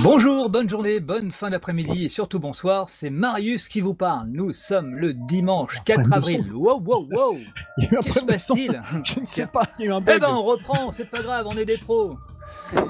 Bonjour, bonne journée, bonne fin d'après-midi et surtout bonsoir, c'est Marius qui vous parle. Nous sommes le dimanche 4 avril. Wow, wow, wow. Que se passe-t-il? Je ne sais pas, il y a eu un Eh bug. ben on reprend, c'est pas grave, on est des pros.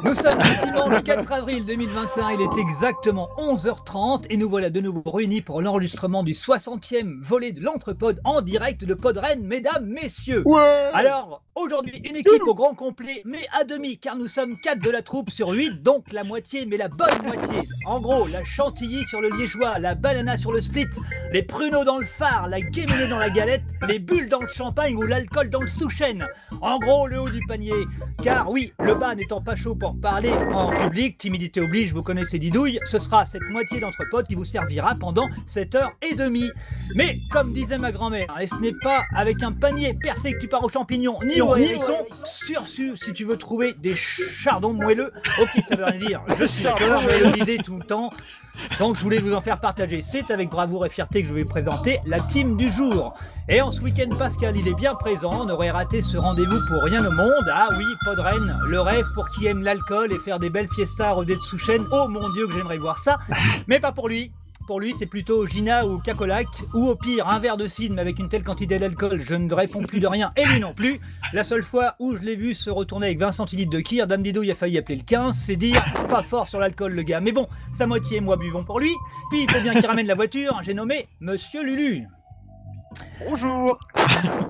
Nous sommes le dimanche 4 avril 2021, il est exactement 11h30 et nous voilà de nouveau réunis pour l'enregistrement du 60e volet de l'Entrepod en direct de Podren, mesdames, messieurs. Ouais. Alors, aujourd'hui, une équipe au grand complet, mais à demi, car nous sommes 4 de la troupe sur 8, donc la moitié, mais la bonne moitié. En gros, la chantilly sur le liégeois, la banana sur le split, les pruneaux dans le phare, la guémenée dans la galette, les bulles dans le champagne ou l'alcool dans le sous-chêne. En gros, le haut du panier. Car oui, le bas n'étant pas chaud pour parler en public, timidité oblige, vous connaissez Didouille, ce sera cette moitié d'Entrepod qui vous servira pendant 7h30. Mais, comme disait ma grand-mère, et ce n'est pas avec un panier percé que tu pars aux champignons, ni au hérisson, sursu si tu veux trouver des chardons moelleux. Ok, ça veut rien dire, je suis d'accord, mais le disais tout le temps. Donc je voulais vous en faire partager. C'est avec bravoure et fierté que je vais vous présenter la team du jour. Et en ce week-end, Pascal, il est bien présent. On aurait raté ce rendez-vous pour rien au monde. Ah oui, Podren, le rêve pour qui aime l'alcool et faire des belles fiestas rodées de sous-chêne. Oh mon Dieu, que j'aimerais voir ça. Mais pas pour lui. Pour lui, c'est plutôt Gina ou Cacolac, ou au pire, un verre de cidre, mais avec une telle quantité d'alcool, je ne réponds plus de rien, et lui non plus. La seule fois où je l'ai vu se retourner avec 20 centilitres de kir, Dame Didouille a failli appeler le 15, c'est dire pas fort sur l'alcool le gars. Mais bon, sa moitié et moi buvons pour lui, puis il faut bien qu'il ramène la voiture, j'ai nommé Monsieur Lulu. Bonjour.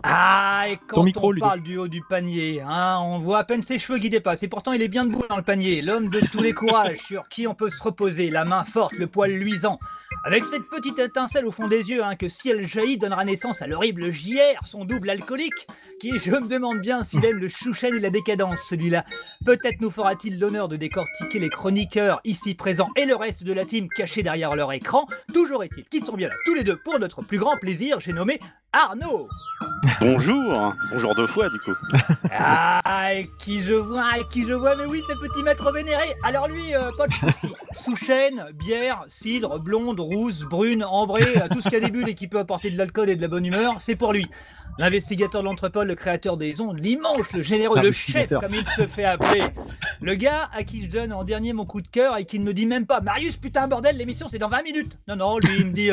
Ah, et quand Ton micro, on Ludo. parle du haut du panier, hein, on voit à peine ses cheveux qui dépassent. Et pourtant, il est bien debout dans le panier. L'homme de tous les courages, sur qui on peut se reposer, la main forte, le poil luisant. Avec cette petite étincelle au fond des yeux, hein, que si elle jaillit, donnera naissance à l'horrible JR, son double alcoolique, qui, je me demande bien s'il aime le chouchen et la décadence, celui-là. Peut-être nous fera-t-il l'honneur de décortiquer les chroniqueurs ici présents et le reste de la team cachée derrière leur écran. Toujours est-il qu'ils sont bien là, tous les deux, pour notre plus grand plaisir. J'ai nommé Arnaud. Bonjour. Bonjour deux fois du coup. Ah, et qui je vois, mais oui, ce petit maître vénéré. Alors lui, pas de soucis. Sous-chêne, bière, cidre, blonde, rousse, brune, ambrée, tout ce qui a des bulles et qui peut apporter de l'alcool et de la bonne humeur, c'est pour lui. L'investigateur de l'Entrepod, le créateur des ondes, l'immense, le généreux, le chef, comme il se fait appeler. Le gars à qui je donne en dernier mon coup de cœur et qui ne me dit même pas « Marius, putain, bordel, l'émission, c'est dans 20 minutes !» Non, lui, il me dit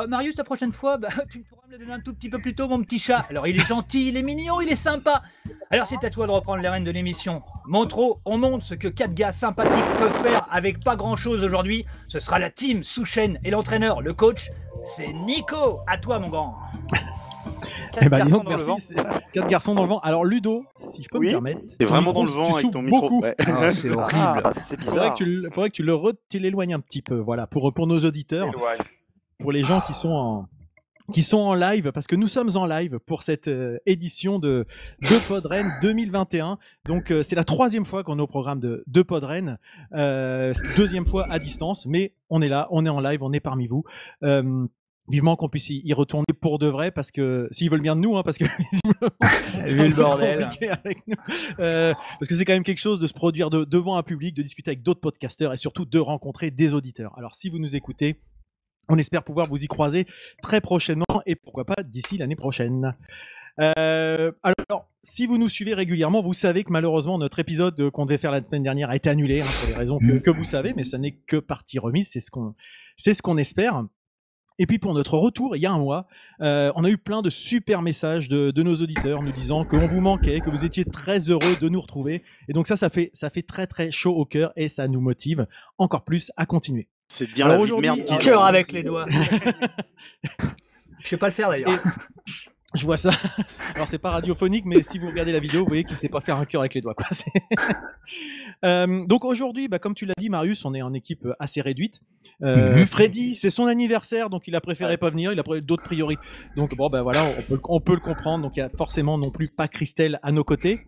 Marius, la prochaine fois, tu pourras me le donner un tout petit peu plus tôt, mon petit chat. » Alors, il est gentil, il est mignon, il est sympa. Alors, c'est à toi de reprendre les rênes de l'émission. Montre, on montre ce que 4 gars sympathiques peuvent faire avec pas grand-chose aujourd'hui. Ce sera la team Sous-chêne et l'entraîneur, le coach, c'est Nico. À toi, mon grand. Eh ben, disons que dans le merci, c'est 4 garçons dans le vent. Alors Ludo, si je peux me Oui, permettre, t'es ton vraiment micro, dans le vent tu avec souffles ton micro. beaucoup. Ouais. Ah, c'est horrible. C'est Faudrait bizarre. que tu l'éloignes un petit peu, voilà, pour nos auditeurs, pour les gens qui sont en live, parce que nous sommes en live pour cette édition de Podren 2021. Donc c'est la 3e fois qu'on est au programme de Podren, 2e fois à distance, mais on est là, on est en live, on est parmi vous. Vivement qu'on puisse y retourner pour de vrai, parce que s'ils veulent bien de nous, hein, parce que visiblement, Vu le bordel. compliqué avec nous. Parce que c'est quand même quelque chose de se produire devant un public, de discuter avec d'autres podcasteurs et surtout de rencontrer des auditeurs. Alors si vous nous écoutez, on espère pouvoir vous y croiser très prochainement et pourquoi pas d'ici l'année prochaine. Alors, si vous nous suivez régulièrement, vous savez que malheureusement notre épisode qu'on devait faire la semaine dernière a été annulé, hein, pour les raisons que vous savez, mais ça n'est que partie remise, c'est ce qu'on espère. Et puis pour notre retour, il y a un mois, on a eu plein de super messages de nos auditeurs nous disant qu'on vous manquait, que vous étiez très heureux de nous retrouver. Et donc ça fait très très chaud au cœur et ça nous motive encore plus à continuer. C'est de dire Alors la vie de aujourd'hui, merde qui Cœur avec les doigts. Je sais pas le faire d'ailleurs. Je vois ça. Alors c'est pas radiophonique, mais si vous regardez la vidéo, vous voyez qu'il sait pas faire un cœur avec les doigts, quoi. Donc aujourd'hui, comme tu l'as dit, Marius, on est en équipe assez réduite. Freddy, c'est son anniversaire, donc il a préféré pas venir. Il a d'autres priorités. Donc bon, voilà, on peut le comprendre. Donc il y a forcément non plus pas Christelle à nos côtés.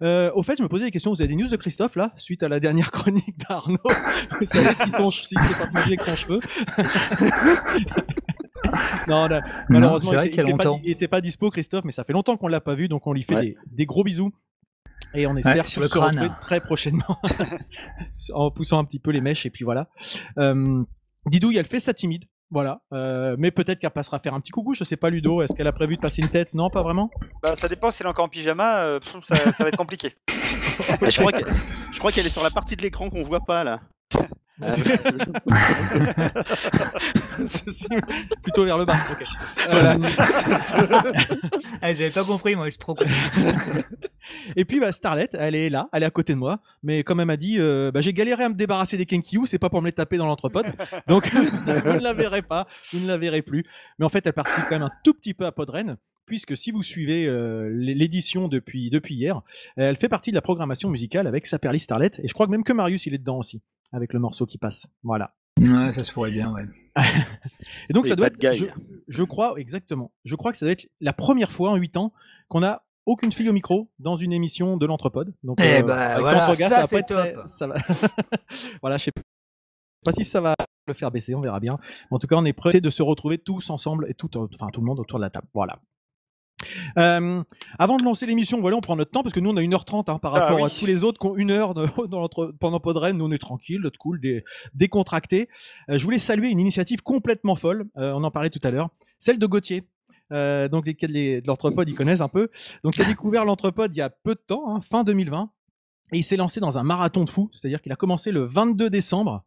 Au fait, je me posais des questions. Vous avez des news de Christophe là, suite à la dernière chronique d'Arnaud. Vous savez si c'est pas mangé avec son cheveu. Non, malheureusement, il était pas dispo, Christophe, mais ça fait longtemps qu'on l'a pas vu, donc on lui fait des gros bisous. Et on espère sur le se retrouver crâne très prochainement en poussant un petit peu les mèches, et puis voilà. Didouille, elle fait sa timide, voilà. Mais peut-être qu'elle passera faire un petit coucou, je sais pas, Ludo, est-ce qu'elle a prévu de passer une tête? Non, pas vraiment. Ça dépend, si elle est encore en pyjama, ça va être compliqué. Je crois qu'elle est sur la partie de l'écran qu'on voit pas là. Plutôt vers le bas. Ok. J'avais pas compris, moi, je suis trop con. Et puis Starlet, elle est là, elle est à côté de moi, mais comme elle m'a dit, j'ai galéré à me débarrasser des Kenkyu, c'est pas pour me les taper dans l'entrepode, donc vous ne la verrez pas, vous ne la verrez plus. Mais en fait, elle participe quand même un tout petit peu à Podren, puisque si vous suivez l'édition depuis hier, elle fait partie de la programmation musicale avec Saperli Starlet, et je crois que même que Marius il est dedans aussi, avec le morceau qui passe. Voilà. Ouais, ça se pourrait bien, ouais. Et donc Oui, ça doit bad être, guy. je crois, exactement, je crois que ça doit être la première fois en 8 ans qu'on a aucune fille au micro dans une émission de l'Entrepode. Donc, Eh avec voilà, l'Entregas, ça va c'est pas être top. ça va. Voilà, je sais pas si ça va le faire baisser, on verra bien. En tout cas, on est prêts de se retrouver tous ensemble et tout le monde autour de la table. Voilà. Avant de lancer l'émission, voilà, on prend notre temps parce que nous on a 1h30 par rapport à tous les autres qui ont 1 heure pendant Podren. Nous on est tranquille, notre cool, décontracté. Je voulais saluer une initiative complètement folle. On en parlait tout à l'heure, celle de Gauthier. Donc de l'Entrepode, ils connaissent un peu. Donc il a découvert l'Entrepode il y a peu de temps, fin 2020, et il s'est lancé dans un marathon de fou. C'est-à-dire qu'il a commencé le 22 décembre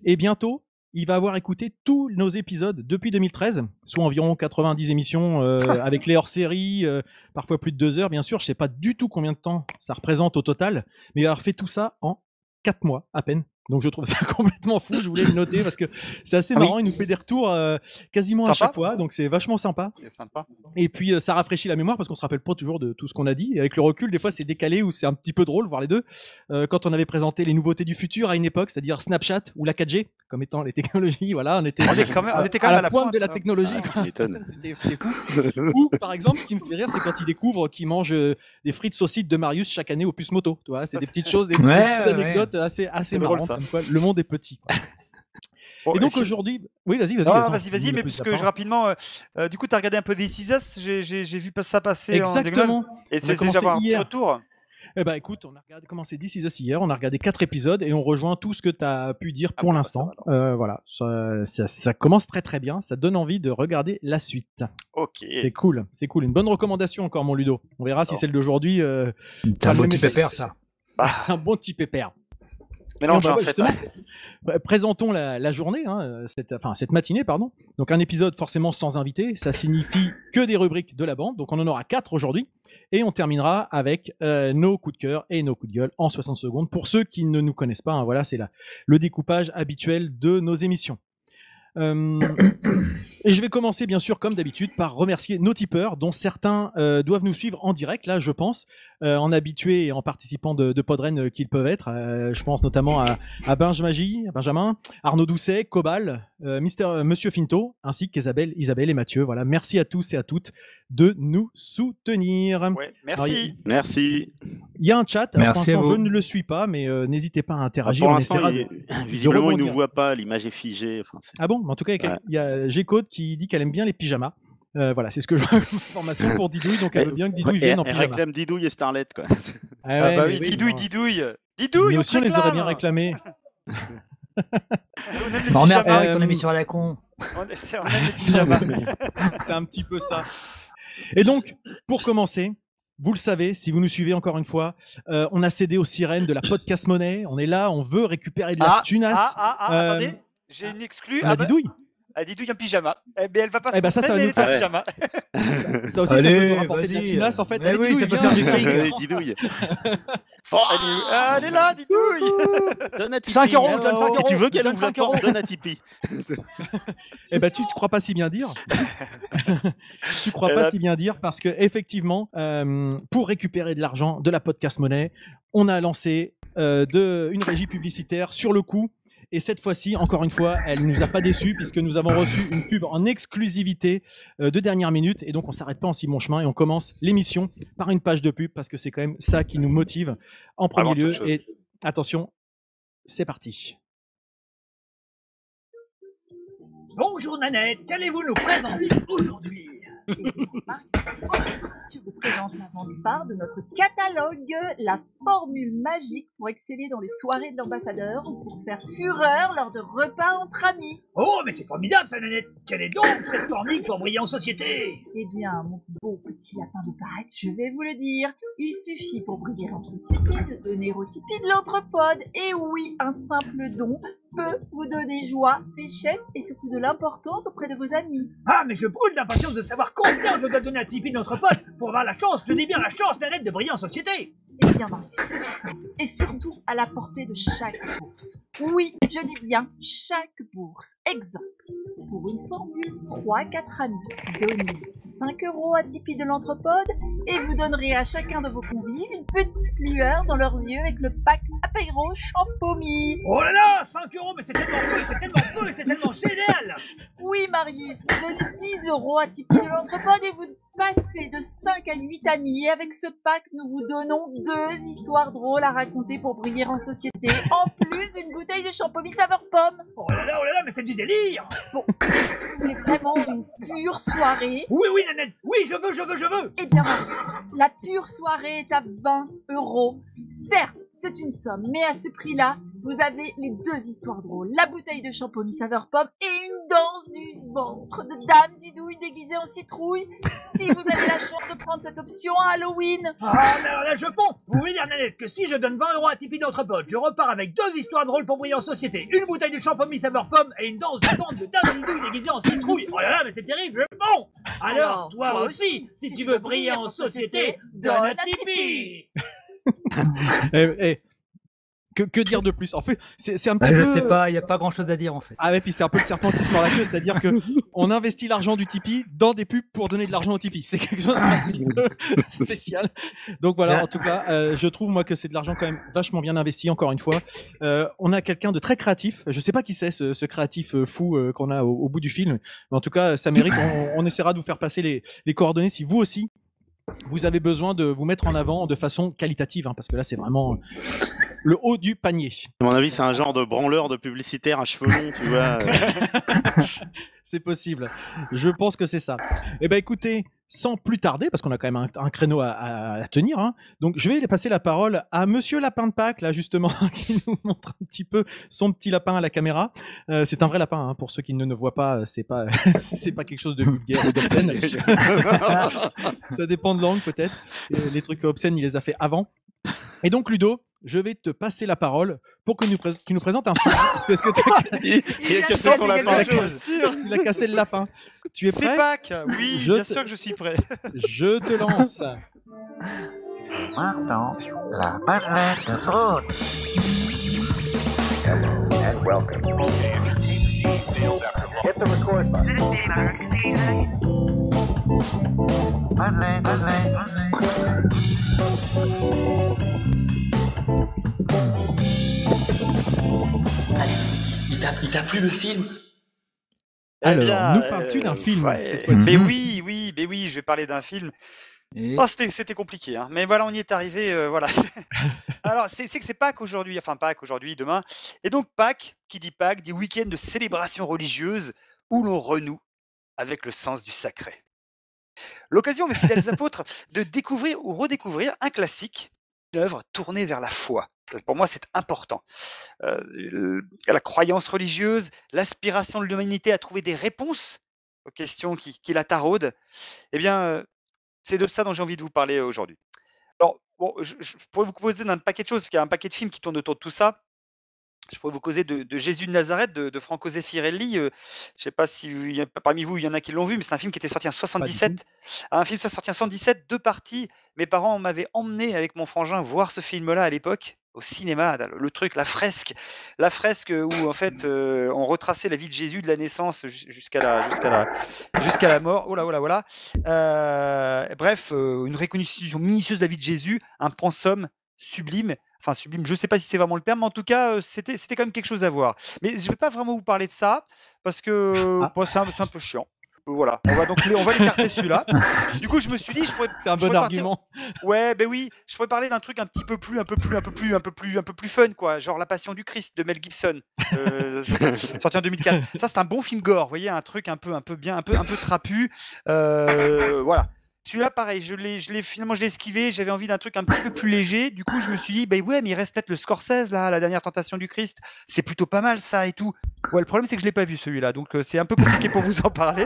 et bientôt il va avoir écouté tous nos épisodes depuis 2013, soit environ 90 émissions avec les hors-séries, parfois plus de 2 heures, bien sûr. Je sais pas du tout combien de temps ça représente au total, mais il va avoir fait tout ça en 4 mois à peine. Donc je trouve ça complètement fou, je voulais le noter parce que c'est assez marrant, il nous fait des retours quasiment à chaque fois, donc c'est vachement sympa. C'est sympa. Et puis ça rafraîchit la mémoire parce qu'on se rappelle pas toujours de tout ce qu'on a dit. Et avec le recul, des fois c'est décalé ou c'est un petit peu drôle, voire les deux. Quand on avait présenté les nouveautés du futur à une époque, c'est-à-dire Snapchat ou la 4G, comme étant les technologies, voilà, on était quand même à la pointe de la technologie. C'était fou. Ou par exemple, ce qui me fait rire, c'est quand il découvre qu'il mange des frites saucisses de Marius chaque année au puce moto. Tu vois, c'est des petites choses, des petites anecdotes assez marrantes. Comme quoi, le monde est petit. Quoi. Bon, et donc aujourd'hui, oui, vas-y. Vas-y, mais puisque rapidement, du coup, tu as regardé un peu This Is Us, j'ai vu ça passer. Exactement. Et c'est déjà avoir un petit retour. Eh ben écoute, on a commencé This Is Us hier, on a regardé 4 épisodes et on rejoint tout ce que tu as pu dire pour l'instant. Voilà, ça commence très très bien, ça donne envie de regarder la suite. Ok. C'est cool. Une bonne recommandation encore, mon Ludo. On verra si celle d'aujourd'hui. C'est un bon petit pépère, ça. Un bon petit pépère. Mélange en fait. Présentons la journée, cette matinée, pardon. Donc un épisode forcément sans invité, ça signifie que des rubriques de la bande. Donc on en aura 4 aujourd'hui. Et on terminera avec nos coups de cœur et nos coups de gueule en 60 secondes. Pour ceux qui ne nous connaissent pas, voilà, c'est le découpage habituel de nos émissions. Et je vais commencer bien sûr comme d'habitude par remercier nos tipeurs dont certains doivent nous suivre en direct là je pense en habitués et en participants de Podren qu'ils peuvent être. Je pense notamment à Benjamin, Arnaud Doucet, Cobal, Monsieur Finto ainsi qu'Isabelle et Mathieu. Voilà, merci à tous et à toutes de nous soutenir. Ouais, merci. Merci. Il y a un chat, pour l'instant je ne le suis pas mais n'hésitez pas à interagir. Pour l'instant, visiblement il ne nous voit pas, l'image est figée. Ah bon, en tout cas il y a G-Code qui dit qu'elle aime bien les pyjamas. Voilà, c'est ce que je vois comme information pour Didouille, donc elle veut bien que Didouille vienne en pyjama. Elle réclame Didouille et Starlet, quoi. Oui, Didouille, mais aussi on les aurait bien réclamés. M'emmerde pas avec ton émission à la con. On aime les pyjamas. C'est un petit peu ça. Et donc, pour commencer, vous le savez, si vous nous suivez encore une fois, on a cédé aux sirènes de la podcast monnaie. On est là, on veut récupérer de la tunasse. Attendez, j'ai une exclue. Didouille. Didouille en pyjama. Mais elle va pas se ça va mais nous elle est en pyjama. Ça aussi, ça peut nous rapporter de la tunasse. En fait, oui, ça peut faire du fric. Didouille. Elle est là, Didouille. Donne à Tipeee. 5 euros, donne 5 euros. Si tu veux qu'elle donne nous 5 euros. apporte, donne à Tipeee. Eh ben, tu ne crois pas si bien dire. Tu crois pas si bien dire parce que effectivement, pour récupérer de l'argent de la podcast monnaie, on a lancé une régie publicitaire sur le coup. Et cette fois-ci, encore une fois, elle ne nous a pas déçus puisque nous avons reçu une pub en exclusivité de dernière minute. Et donc, on ne s'arrête pas en si bon chemin et on commence l'émission par une page de pub parce que c'est quand même ça qui nous motive en premier lieu. Et attention, c'est parti. Bonjour Nanette, qu'allez-vous nous présenter aujourd'hui? Eh bien, Marius, aujourd'hui, je vous présente la vente phare de notre catalogue, la formule magique pour exceller dans les soirées de l'ambassadeur ou pour faire fureur lors de repas entre amis. Oh, mais c'est formidable, ça, Nanette. Quelle est donc cette formule pour briller en société? Eh bien, mon beau petit lapin de Pâques, je vais vous le dire. Il suffit pour briller en société de donner au Tipeee de l'Entrepode. Et oui, un simple don peut vous donner joie, richesse et surtout de l'importance auprès de vos amis. Ah, mais je brûle d'impatience de savoir combien je dois donner à Tipeee de notre pote pour avoir la chance, je dis bien la chance, Nanette, de briller en société. Eh bien, Marius, c'est tout simple. Et surtout à la portée de chaque bourse. Oui, je dis bien chaque bourse. Exemple, pour une formule 3-4 amis, donnez 5 € à Tipeee de l'Entrepode et vous donnerez à chacun de vos convives une petite lueur dans leurs yeux avec le pack apéro Champomy. Oh là là, 5 €, mais c'est tellement peu, c'est tellement peu et c'est tellement génial. Oui, Marius, vous donnez 10 € à Tipeee de l'Entrepode et vous passez de 5 à 8 amis. Et avec ce pack, nous vous donnons 2 histoires drôles à raconter pour briller en société, en plus d'une bouteille de Champomy saveur pomme. Oh là là, mais c'est du délire. Bon, si vous voulez vraiment une pure soirée... Oui, Nanette, oui, je veux. Eh bien, Marius, la pure soirée est à 20 €. Certes, c'est une somme, mais à ce prix-là, vous avez les 2 histoires drôles, la bouteille de Champomy saveur pomme et une danse du ventre de Dame Didouille déguisée en citrouille. Si vous avez la chance de prendre cette option à Halloween. Ah, mais alors là, je fonds. Vous voulez dire, Nanette, que si je donne 20 € à Tipeee de notre pote, je repars avec 2 histoires drôles pour briller en société, une bouteille de Champomy saveur pomme et une danse du ventre de Dame Didouille déguisée en citrouille. Oh là là, mais c'est terrible, je fonds. Alors, toi aussi, si tu veux briller en société, donne à Tipeee. Que dire de plus? En fait, c'est un petit Je peu... sais pas, il n'y a pas grand chose à dire en fait. Ah ouais, puis c'est un peu le serpent qui se mord la queue, c'est-à-dire que on investit l'argent du Tipeee dans des pubs pour donner de l'argent au Tipeee. C'est quelque chose d'un petit peu spécial. Donc voilà, en tout cas, je trouve moi que c'est de l'argent quand même vachement bien investi, encore une fois. On a quelqu'un de très créatif. Je sais pas qui c'est, ce créatif fou qu'on a au bout du film, mais en tout cas, ça mérite. On essaiera de vous faire passer les coordonnées si vous aussi, vous avez besoin de vous mettre en avant de façon qualitative, hein, parce que là, c'est vraiment le haut du panier. À mon avis, c'est un genre de branleur de publicitaire à cheveux longs, tu vois. C'est possible. Je pense que c'est ça. Eh ben, écoutez, sans plus tarder, parce qu'on a quand même un créneau à tenir, hein, donc je vais passer la parole à Monsieur Lapin de Pâques, là justement, qui nous montre un petit peu son petit lapin à la caméra. C'est un vrai lapin, hein, pour ceux qui ne le voient pas, c'est pas, c'est pas quelque chose de vulgaire ou d'obscène. Ça dépend de l'angle peut-être. Les trucs obscènes, il les a fait avant. Et donc Ludo, je vais te passer la parole pour que tu nous présentes un film. Parce que il a cassé son lapin. Il a cassé le lapin. Tu es prêt? C'est Pâques. Oui, bien sûr que je suis prêt. Je te lance. Maintenant, la Madeleine de Proust. Hello and welcome. Hit the record button. Madeleine. Allez, il t'a plu le film? Alors, Eh bien, nous parles-tu d'un film cette fois-ci? Mais oui, je vais parler d'un film. Oh, c'était compliqué, hein. Mais voilà, on y est arrivé, voilà. Alors, c'est que c'est Pâques aujourd'hui, enfin Pâques aujourd'hui, demain. Et donc Pâques, qui dit Pâques, dit week-end de célébration religieuse où l'on renoue avec le sens du sacré. L'occasion, mes fidèles apôtres, de découvrir ou redécouvrir un classique, une œuvre tournée vers la foi. Pour moi, c'est important. La croyance religieuse, l'aspiration de l'humanité à trouver des réponses aux questions qui la taraudent, eh bien, c'est de ça dont j'ai envie de vous parler aujourd'hui. Alors, bon, je pourrais vous causer d'un paquet de choses, parce qu'il y a un paquet de films qui tournent autour de tout ça. Je pourrais vous causer de Jésus de Nazareth, de Franco Zeffirelli. Je ne sais pas si parmi vous, il y en a qui l'ont vu, mais c'est un film qui était sorti en 77. Un film sorti en 77, 2 parties. Mes parents m'avaient emmené avec mon frangin voir ce film-là à l'époque, au cinéma. Le truc, la fresque où en fait on retraçait la vie de Jésus de la naissance jusqu'à la mort. Oh là, voilà. Bref, une reconstitution minutieuse de la vie de Jésus, un pensum sublime. Enfin, sublime, je ne sais pas si c'est vraiment le terme, mais en tout cas, c'était quand même quelque chose à voir. Mais je ne vais pas vraiment vous parler de ça, parce que c'est un peu chiant. Voilà, on va l'écarter celui-là. Du coup, je me suis dit, c'est un bon argument. Ouais, ben oui, je pourrais parler d'un truc un petit peu plus, un peu plus fun, quoi. Genre La Passion du Christ de Mel Gibson, sorti en 2004. Ça, c'est un bon film gore, vous voyez, un truc un peu bien, un peu trapu. Voilà. Celui-là, pareil, finalement, je l'ai esquivé. J'avais envie d'un truc un petit peu plus léger. Du coup, je me suis dit, bah ouais, mais il reste peut-être le Scorsese, là, La Dernière Tentation du Christ. C'est plutôt pas mal, ça et tout. Ouais, le problème, c'est que je l'ai pas vu celui-là, donc c'est un peu compliqué pour vous en parler.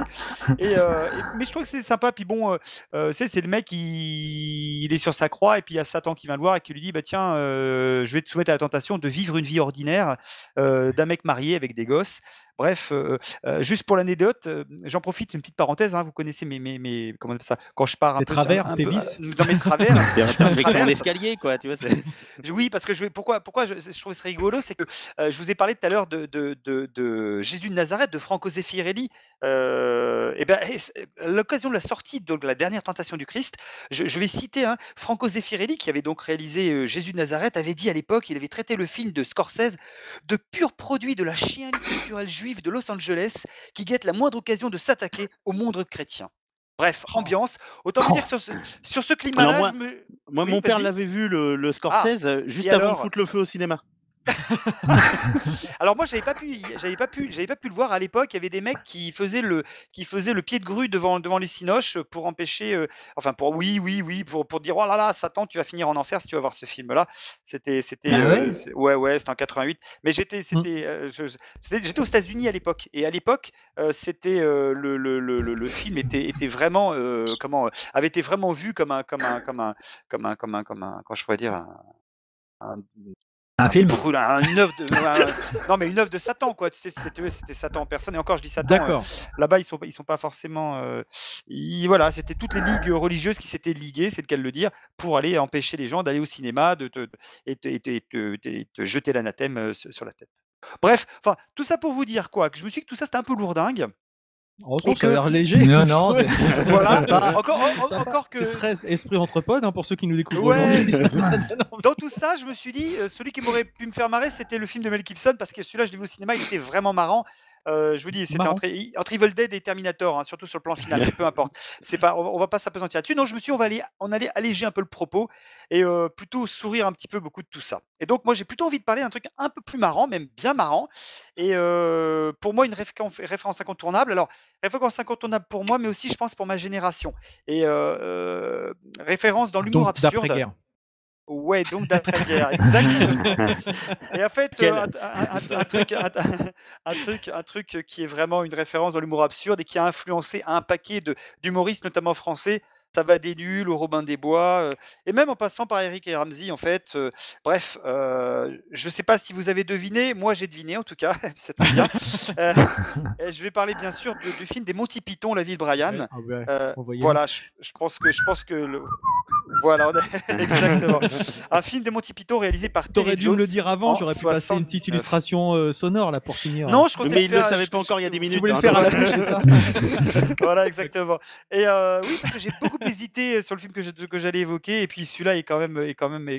Mais je trouve que c'est sympa. Puis bon, c'est le mec, il est sur sa croix, et puis il y a Satan qui vient le voir et qui lui dit, bah tiens, je vais te soumettre à la tentation de vivre une vie ordinaire d'un mec marié avec des gosses. Bref, juste pour l'anecdote, j'en profite, une petite parenthèse, hein, vous connaissez mes comment on appelle ça, quand je pars un peu tes vices. dans mes travers. Avec ton escalier, quoi, tu vois. Oui, parce que pourquoi je trouve ça rigolo, c'est que je vous ai parlé tout à l'heure de Jésus de Nazareth de Franco Zeffirelli. À l'occasion de la sortie de La Dernière Tentation du Christ, je vais citer Franco Zeffirelli, qui avait donc réalisé Jésus de Nazareth, avait dit à l'époque, il avait traité le film de Scorsese de pur produit de la chienlit culturelle juive de Los Angeles qui guette la moindre occasion de s'attaquer au monde chrétien. Bref, ambiance. Autant vous dire que sur ce climat-là, moi, mon père l'avait vu, le Scorsese, juste avant de foutre le feu au cinéma. Alors moi j'avais pas pu le voir à l'époque. Il y avait des mecs qui faisaient le pied de grue devant les cinoches pour empêcher, pour dire oh là là Satan, tu vas finir en enfer si tu vas voir ce film là. C'était c'était en 88, mais j'étais aux États-Unis à l'époque, et à l'époque c'était le film était vraiment avait été vraiment vu comme un comment je pourrais dire, un film, une œuvre de une œuvre de Satan, quoi. C'était Satan en personne, et encore je dis Satan. D'accord. Là-bas ils sont pas forcément. Voilà, c'était toutes les ligues religieuses qui s'étaient liguées, c'est le cas de le dire, pour aller empêcher les gens d'aller au cinéma, de te jeter l'anathème sur la tête. Bref, tout ça pour vous dire quoi, que je me suis dit que tout ça c'était un peu lourdingue. Oh, ça a l'air léger. Non, voilà. Encore que c'est très esprit entre potes, pour ceux qui nous découvrent Ouais. aujourd'hui. Dans tout ça, je me suis dit, celui qui m'aurait pu me faire marrer, c'était le film de Mel Gibson, parce que celui-là, je l'ai vu au cinéma, il était vraiment marrant. Je vous dis, c'était entre Evil Dead et Terminator, surtout sur le plan final, mais peu importe. On va pas s'apesantir là-dessus. Non, je me suis dit, on allait alléger un peu le propos et plutôt sourire un petit peu beaucoup de tout ça. Et donc, moi, j'ai plutôt envie de parler d'un truc un peu plus marrant, même bien marrant. Et pour moi, une référence incontournable. Alors, référence incontournable pour moi, mais aussi, je pense, pour ma génération. Et référence dans l'humour absurde. D'après-guerre. Ouais, donc d'après-guerre, exactement. Et en fait, un truc qui est vraiment une référence dans l'humour absurde et qui a influencé un paquet d'humoristes, notamment français. Ça va des Nuls au Robin des Bois, et même en passant par Eric et Ramsey, en fait. Bref, je sais pas si vous avez deviné, moi j'ai deviné en tout cas, ça tombe bien. Je vais parler bien sûr du film des Monty Python, La vie de Brian. Voilà, je pense que voilà, exactement. Un film de Monty Python réalisé par Terry T'aurais dû Jones. Me le dire avant, j'aurais pu passer une petite illustration sonore là pour finir. Non, je comptais mais il ne le savait pas encore il y a des minutes. Tu voulais le faire à la bouche, c'est ça? Voilà, exactement. Et oui, parce que j'ai beaucoup hésité sur le film que j'allais évoquer, et puis celui-là est quand même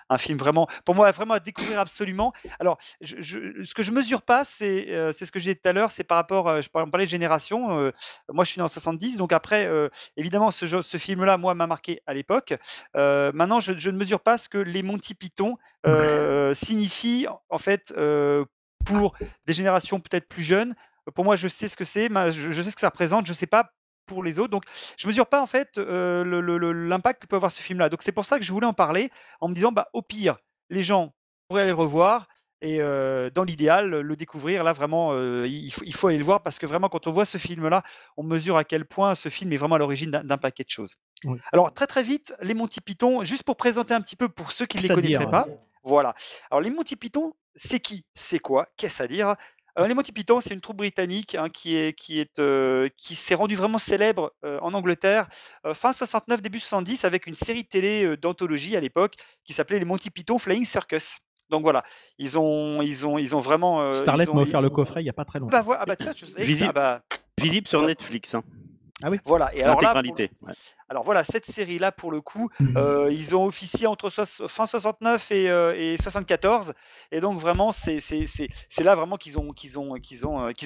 un film vraiment, pour moi, vraiment à découvrir absolument. Alors, ce que je mesure pas, c'est ce que j'ai dit tout à l'heure, c'est par rapport, on parlait de génération. Moi, je suis né en 70, donc après, évidemment, ce film-là, moi, m'a marqué à l'époque. Maintenant, je ne mesure pas ce que les Monty Python signifient en fait pour des générations peut-être plus jeunes. Pour moi, je sais ce que c'est, je sais ce que ça représente, je sais pas pour les autres. Donc, je mesure pas en fait l'impact que peut avoir ce film-là. Donc, c'est pour ça que je voulais en parler, en me disant, au pire, les gens pourraient aller le revoir. Et dans l'idéal, le découvrir, là vraiment, il faut aller le voir, parce que vraiment, quand on voit ce film-là, on mesure à quel point ce film est vraiment à l'origine d'un paquet de choses. Oui. Alors, très très vite, les Monty Python, juste pour présenter un petit peu pour ceux qui ne les connaîtraient pas. Voilà. Alors, les Monty Python, c'est qui? C'est quoi? Qu'est-ce à dire? Les Monty Python, c'est une troupe britannique qui s'est rendue vraiment célèbre en Angleterre fin 69, début 70, avec une série de télé d'anthologie à l'époque qui s'appelait les Monty Python Flying Circus. Donc voilà, ils ont vraiment. Starlet m'a offert le coffret il n'y a pas très longtemps. Visible sur Netflix. Ah oui. Voilà. Et alors là, L'intégralité. Ouais. alors voilà, cette série-là, pour le coup, ils ont officié entre fin 69 et 74, et donc vraiment, c'est là vraiment qu'ils ont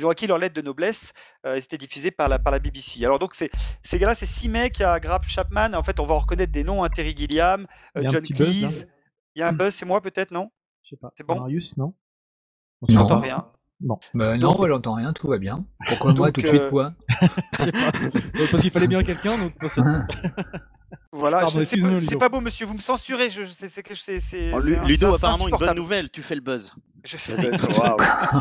acquis leur lettre de noblesse. Et c'était diffusé par la BBC. Alors donc ces gars-là, c'est 6 mecs, il y a Graham Chapman. En fait, on va en reconnaître des noms, hein, Terry Gilliam, Il y a un John petit buzz, là. Cleese. Il y a un buzz, c'est moi peut-être, non? Je sais pas. C'est bon? Marius, non? J'entends Non. rien. Non. Bah non, Donc- moi j'entends rien, tout va bien. Pourquoi moi Donc, tout de suite quoi? Je sais pas. Parce qu'il fallait bien quelqu'un, donc pour ça- Voilà, Pardon, c'est excuse-nous, pas, Ludo. pas beau, monsieur, vous me censurez. C'est Oh, c'est un- Ludo, c'est apparemment, une bonne insupportable. nouvelle, tu fais le buzz. Je fais Vas-y, buzz, continue. waouh.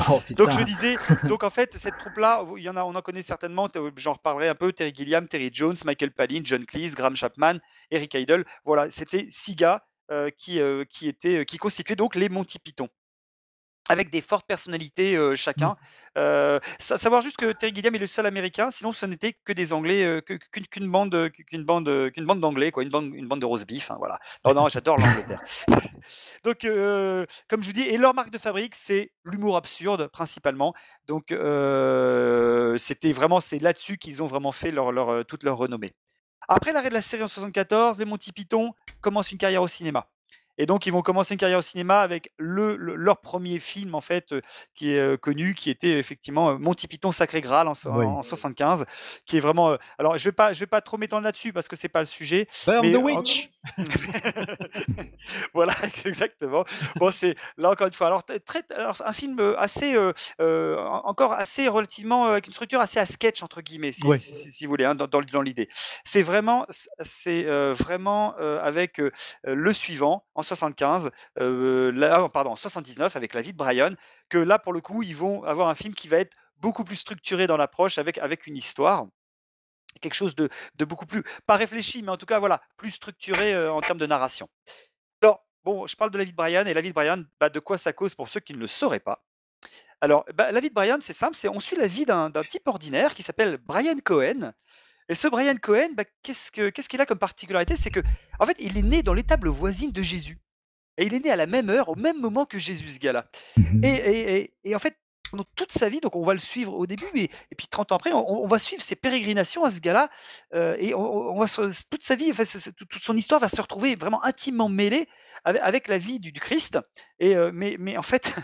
Oh putain. Donc je disais, donc en fait cette troupe-là, on en connaît certainement. J'en reparlerai un peu. Terry Gilliam, Terry Jones, Michael Palin, John Cleese, Graham Chapman, Eric Idle. Voilà, c'était 6 gars qui constituaient donc les Monty Python, avec des fortes personnalités chacun. Savoir juste que Terry Gilliam est le seul Américain, sinon ce n'était que des Anglais, qu'une bande d'Anglais, quoi, une bande de roast beef, hein, voilà. Non, non, j'adore l'Angleterre. Donc, comme je vous dis, et leur marque de fabrique, c'est l'humour absurde principalement. Donc, c'est là-dessus qu'ils ont vraiment fait toute leur renommée. Après l'arrêt de la série en 74, les Monty Python commencent une carrière au cinéma. Et donc, ils vont commencer une carrière au cinéma avec leur premier film, en fait, qui est connu, qui était effectivement Monty Python Sacré Graal Oui. en 75, qui est vraiment. Alors, je vais pas trop m'étendre là-dessus parce que c'est pas le sujet. Burn Mais the Witch. voilà, exactement. Bon, c'est là encore une fois. Alors, alors un film encore assez relativement avec une structure assez à sketch entre guillemets, Ouais. si vous voulez, hein, dans l'idée. C'est vraiment, avec le suivant en 75, en 79 avec La vie de Brian, que là pour le coup ils vont avoir un film qui va être beaucoup plus structuré dans l'approche avec une histoire, quelque chose de beaucoup plus, pas réfléchi, mais en tout cas voilà, plus structuré en termes de narration. Alors bon, je parle de La vie de Brian, et La vie de Brian, de quoi ça cause pour ceux qui ne le sauraient pas. Alors, La vie de Brian, c'est simple, on suit la vie d'un type ordinaire qui s'appelle Brian Cohen. Et ce Brian Cohen, qu'est-ce qu'il a comme particularité? C'est que, en fait, il est né dans l'étable voisine de Jésus. Et il est né à la même heure, au même moment que Jésus, ce gars-là. Et en fait, pendant toute sa vie, donc on va le suivre au début, et puis 30 ans après, on va suivre ses pérégrinations à ce gars-là. Et toute sa vie, enfin, toute son histoire va se retrouver vraiment intimement mêlée avec la vie du Christ. Mais en fait,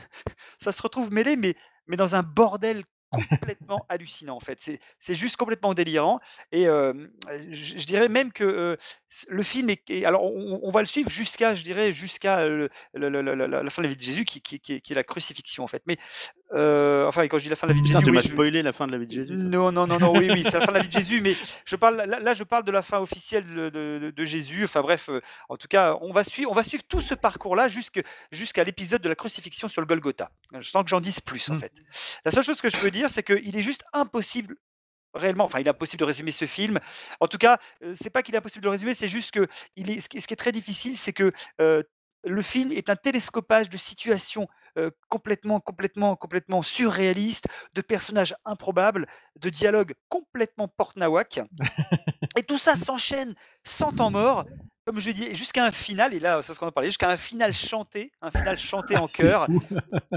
ça se retrouve mêlé, mais dans un bordel complètement hallucinant, en fait. C'est juste complètement délirant. Et je dirais même que le film alors on va le suivre jusqu'à, je dirais, jusqu'à la fin de la vie de Jésus, qui est la crucifixion, en fait. Mais enfin, quand je dis la fin de la vie de Putain, Jésus, tu oui, m'as spoilé la fin de la vie de Jésus. toi. non, oui, c'est la fin de la vie de Jésus, mais je parle de la fin officielle de Jésus. Enfin bref, en tout cas, on va suivre tout ce parcours-là jusqu'à l'épisode de la crucifixion sur le Golgotha. Je sens que j'en dise plus, en fait. La seule chose que je peux dire, c'est qu'il est juste impossible. Réellement, enfin, il est impossible de résumer ce film. En tout cas, c'est pas qu'il est impossible de le résumer, c'est juste que ce qui est très difficile, c'est que le film est un télescopage de situations complètement surréalistes, de personnages improbables, de dialogues complètement porte-nawak. Et tout ça s'enchaîne sans temps mort, comme je dis, jusqu'à un final, et là, c'est ce qu'on a parlé, jusqu'à un final chanté en C'est chœur, fou.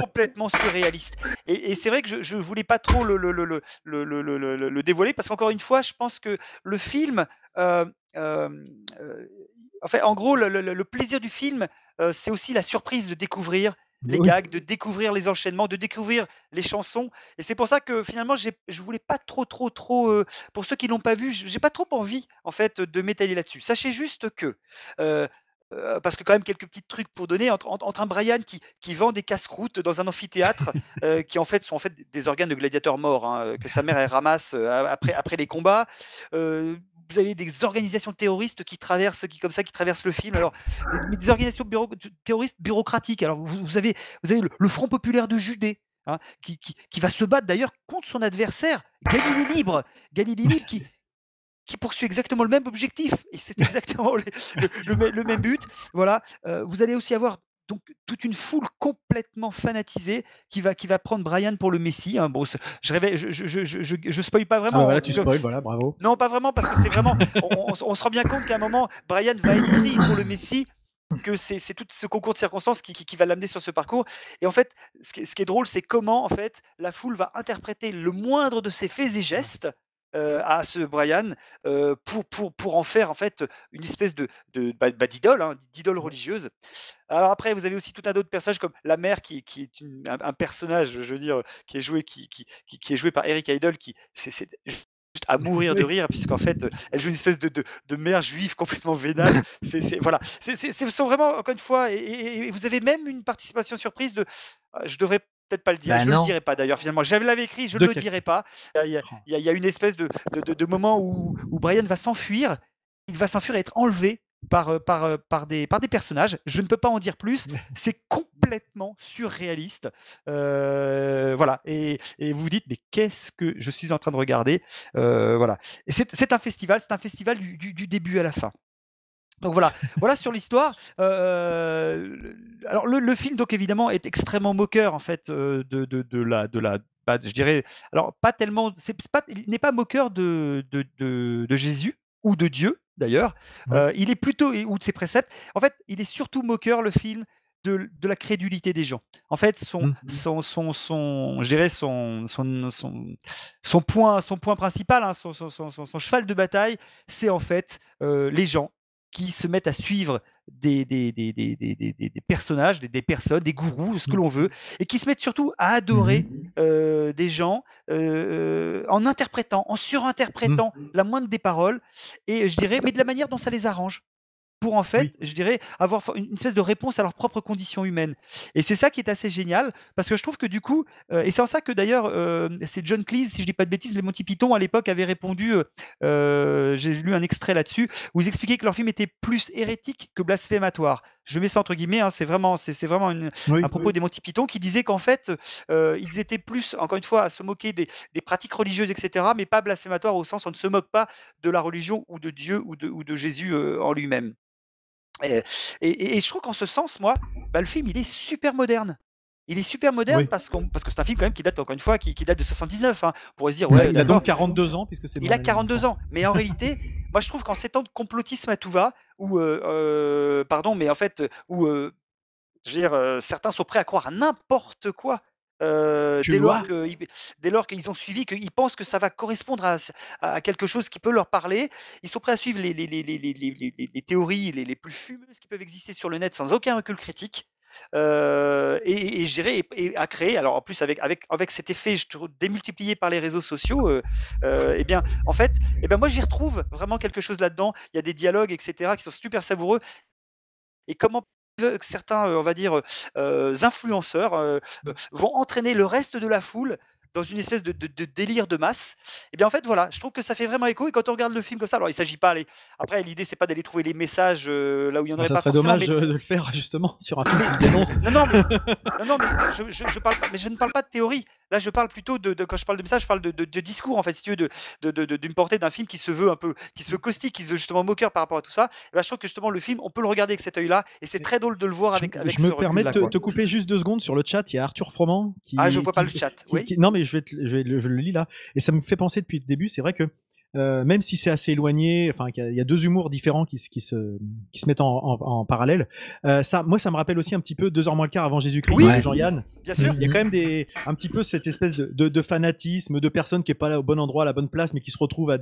complètement surréaliste. Et c'est vrai que je voulais pas trop le dévoiler, parce qu'encore une fois, je pense que le film, en gros, le plaisir du film, c'est aussi la surprise de découvrir les Oui. gags, de découvrir les enchaînements, de découvrir les chansons. Et c'est pour ça que finalement, je voulais pas trop, pour ceux qui l'ont pas vu, j'ai pas trop envie, en fait, de m'étaler là-dessus. Sachez juste que, parce que quand même quelques petits trucs pour donner, entre un Brian qui vend des casse-croûtes dans un amphithéâtre, qui en fait sont en fait des organes de gladiateurs morts, hein, que sa mère elle ramasse après les combats. Vous avez des organisations terroristes qui traversent le film. Alors, des organisations terroristes bureaucratiques. Alors, vous avez le Front populaire de Judée, hein, qui va se battre d'ailleurs contre son adversaire, Galilée Libre. Galilée Libre qui poursuit exactement le même objectif. Et c'est exactement le même but. Voilà. Vous allez aussi avoir donc toute une foule complètement fanatisée qui va prendre Brian pour le Messie, hein. Bon, je spoil pas vraiment, Ah, voilà, hein, tu spoil, voilà, bravo. non, pas vraiment, parce que c'est vraiment. On se rend bien compte qu'à un moment, Brian va être pris pour le Messie, que c'est tout ce concours de circonstances qui va l'amener sur ce parcours. Et en fait, ce qui est drôle, c'est comment en fait la foule va interpréter le moindre de ses faits et gestes à ce Brian pour en faire en fait une espèce d'idole, hein, d'idole religieuse. Alors après, vous avez aussi tout un d'autres personnages comme la mère qui est un personnage, je veux dire, qui est joué par Eric Idle, c'est juste à mourir de Oui. rire, puisqu'en fait, elle joue une espèce de mère juive complètement vénale. Voilà, ce sont vraiment, encore une fois, et vous avez même une participation surprise je devrais peut-être pas le dire, Bah je le non. dirai pas d'ailleurs finalement. L'avais écrit, je De ne le quel- dirai pas. Il y a une espèce de moment où Brian va s'enfuir, il va s'enfuir et être enlevé par des personnages. Je ne peux pas en dire plus. C'est complètement surréaliste. Voilà. Et vous vous dites, mais qu'est-ce que je suis en train de regarder? Voilà. Et c'est un festival du début à la fin. Donc voilà sur l'histoire. Alors le film donc évidemment est extrêmement moqueur en fait je dirais, alors pas tellement, il n'est pas moqueur de Jésus ou de Dieu d'ailleurs. Ouais. Il est plutôt, ou de ses préceptes. En fait, il est surtout moqueur, le film, de la crédulité des gens. En fait, je dirais son point principal, hein, son cheval de bataille, c'est en fait les gens qui se mettent à suivre des personnages, des personnes, des gourous, ce que l'on veut, et qui se mettent surtout à adorer des gens en interprétant, en surinterprétant la moindre des paroles, et je dirais, mais de la manière dont ça les arrange. Pour en fait, Oui. je dirais, avoir une espèce de réponse à leurs propres conditions humaines. Et c'est ça qui est assez génial, parce que je trouve que du coup, et c'est en ça que d'ailleurs, c'est John Cleese, si je dis pas de bêtises, les Monty Python à l'époque avaient répondu, j'ai lu un extrait là-dessus, où ils expliquaient que leur film était plus hérétique que blasphématoire. Je mets ça entre guillemets, hein, c'est vraiment Oui. un propos des Monty Python qui disait qu'en fait, ils étaient plus, encore une fois, à se moquer des pratiques religieuses, etc., mais pas blasphématoire au sens où on ne se moque pas de la religion ou de Dieu ou de Jésus en lui-même. Et, et je trouve qu'en ce sens, moi, le film, il est super moderne. Il est super moderne Oui. parce que c'est un film quand même qui date, encore une fois, qui date de 79. Hein. On pourrait se dire, Il ouais, a d'accord. donc 42 ans, puisque c'est Il mon a 42 anniversaire. ans. Mais en réalité, moi, je trouve qu'en 7 ans de complotisme à tout va, où, pardon, mais en fait, où, je veux dire, certains sont prêts à croire à n'importe quoi. Tu vois? Dès lors qu'ils ont suivi, qu'ils pensent que ça va correspondre à quelque chose qui peut leur parler, ils sont prêts à suivre les théories les plus fumeuses qui peuvent exister sur le net sans aucun recul critique. Et je dirais, et à créer, alors en plus avec cet effet démultiplié par les réseaux sociaux, eh bien, en fait, moi j'y retrouve vraiment quelque chose là-dedans. Il y a des dialogues, etc., qui sont super savoureux. Et comment certains, on va dire, influenceurs vont entraîner le reste de la foule dans une espèce de délire de masse. Et bien en fait, voilà, je trouve que ça fait vraiment écho. Et quand on regarde le film comme ça, alors il s'agit pas, après l'idée c'est pas d'aller trouver les messages là où il y en aurait Ça pas serait forcément. dommage de le faire justement sur un film qui dénonce. Non, mais je parle pas, mais je ne parle pas de théorie. Là, je parle plutôt quand je parle de message, je parle de discours, en fait, si tu veux, d'une portée d'un film qui se veut un peu, qui se veut caustique, qui se veut justement moqueur par rapport à tout ça. Et ben, je trouve que justement, le film, on peut le regarder avec cet œil-là, et c'est très drôle de le voir avec Je ce me permets recul-là, de quoi. te couper juste 2 secondes sur le chat. Il y a Arthur Froment qui. Ah, je vois pas le chat. Oui. Non, mais je le lis là. Et ça me fait penser depuis le début. C'est vrai que même si c'est assez éloigné, enfin, il y a deux humours différents qui se mettent en parallèle. Moi, ça me rappelle aussi un petit peu 2 heures moins le quart avant Jésus-Christ, Oui. de Jean-Yann. Bien sûr. Il y a quand même un petit peu cette espèce de fanatisme, de personnes qui est pas là au bon endroit, à la bonne place, mais qui se retrouvent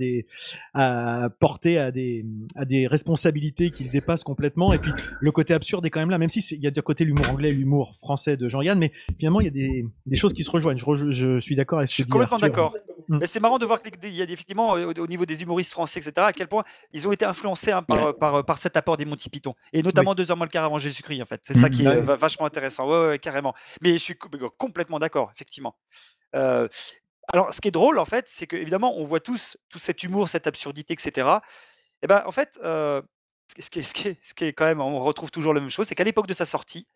à porter à des responsabilités qui le dépassent complètement. Et puis le côté absurde est quand même là, même si il y a du côté l'humour anglais, l'humour français de Jean-Yann, mais finalement il y a des choses qui se rejoignent. Je suis d'accord avec ce Je suis que dit complètement Arthur. d'accord. Mais c'est marrant de voir qu'il y a effectivement, au niveau des humoristes français, etc., à quel point ils ont été influencés, hein, par cet apport des Monty Python. Et notamment 2 heures moins le quart avant Jésus-Christ, en fait. C'est ça qui est vachement intéressant. Ouais, carrément. Mais je suis complètement d'accord, effectivement. Alors, ce qui est drôle, en fait, c'est qu'évidemment, on voit tout cet humour, cette absurdité, etc. Et ben, en fait, ce qui est quand même, on retrouve toujours la même chose, c'est qu'à l'époque de sa sortie,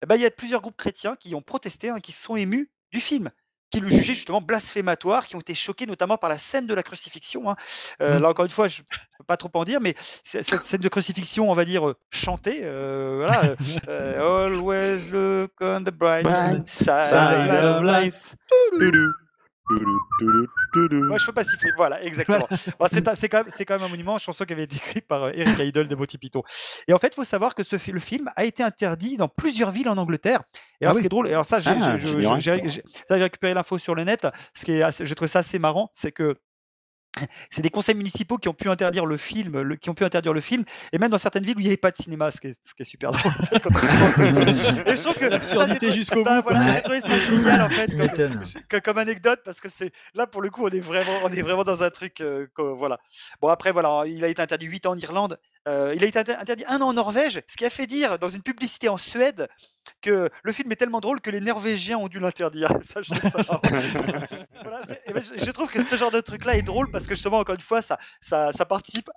eh ben, il y a plusieurs groupes chrétiens qui ont protesté, hein, qui se sont émus du film, qui le jugeaient justement blasphématoire, qui ont été choqués notamment par la scène de la crucifixion. Hein. Là, encore une fois, je ne peux pas trop en dire, mais cette scène de crucifixion, on va dire, chantée, voilà. Always look on the bright side of life. Moi, je peux pas siffler. Voilà, exactement. Bon, c'est quand même un monument, une chanson qui avait été écrite par Eric Idle de Monty Python. Et en fait, il faut savoir que le film a été interdit dans plusieurs villes en Angleterre. Et alors, ce qui est drôle, et alors ça, j'ai récupéré l'info sur le net. J'ai trouvé ça assez marrant, c'est que c'est des conseils municipaux qui ont pu interdire le film, et même dans certaines villes où il n'y avait pas de cinéma, ce qui est super drôle. En fait, quand et je trouve que l'absurdité jusqu'au bout. Voilà, j'ai trouvé ça génial en fait Tu m'étonnes. comme anecdote parce que c'est là pour le coup on est vraiment dans un truc voilà. Bon après voilà, il a été interdit 8 ans en Irlande, il a été interdit 1 an en Norvège, ce qui a fait dire dans une publicité en Suède que le film est tellement drôle que les Norvégiens ont dû l'interdire. Ça, je trouve ça marrant. Voilà, et ben, je trouve que ce genre de truc-là est drôle parce que justement, encore une fois, ça participe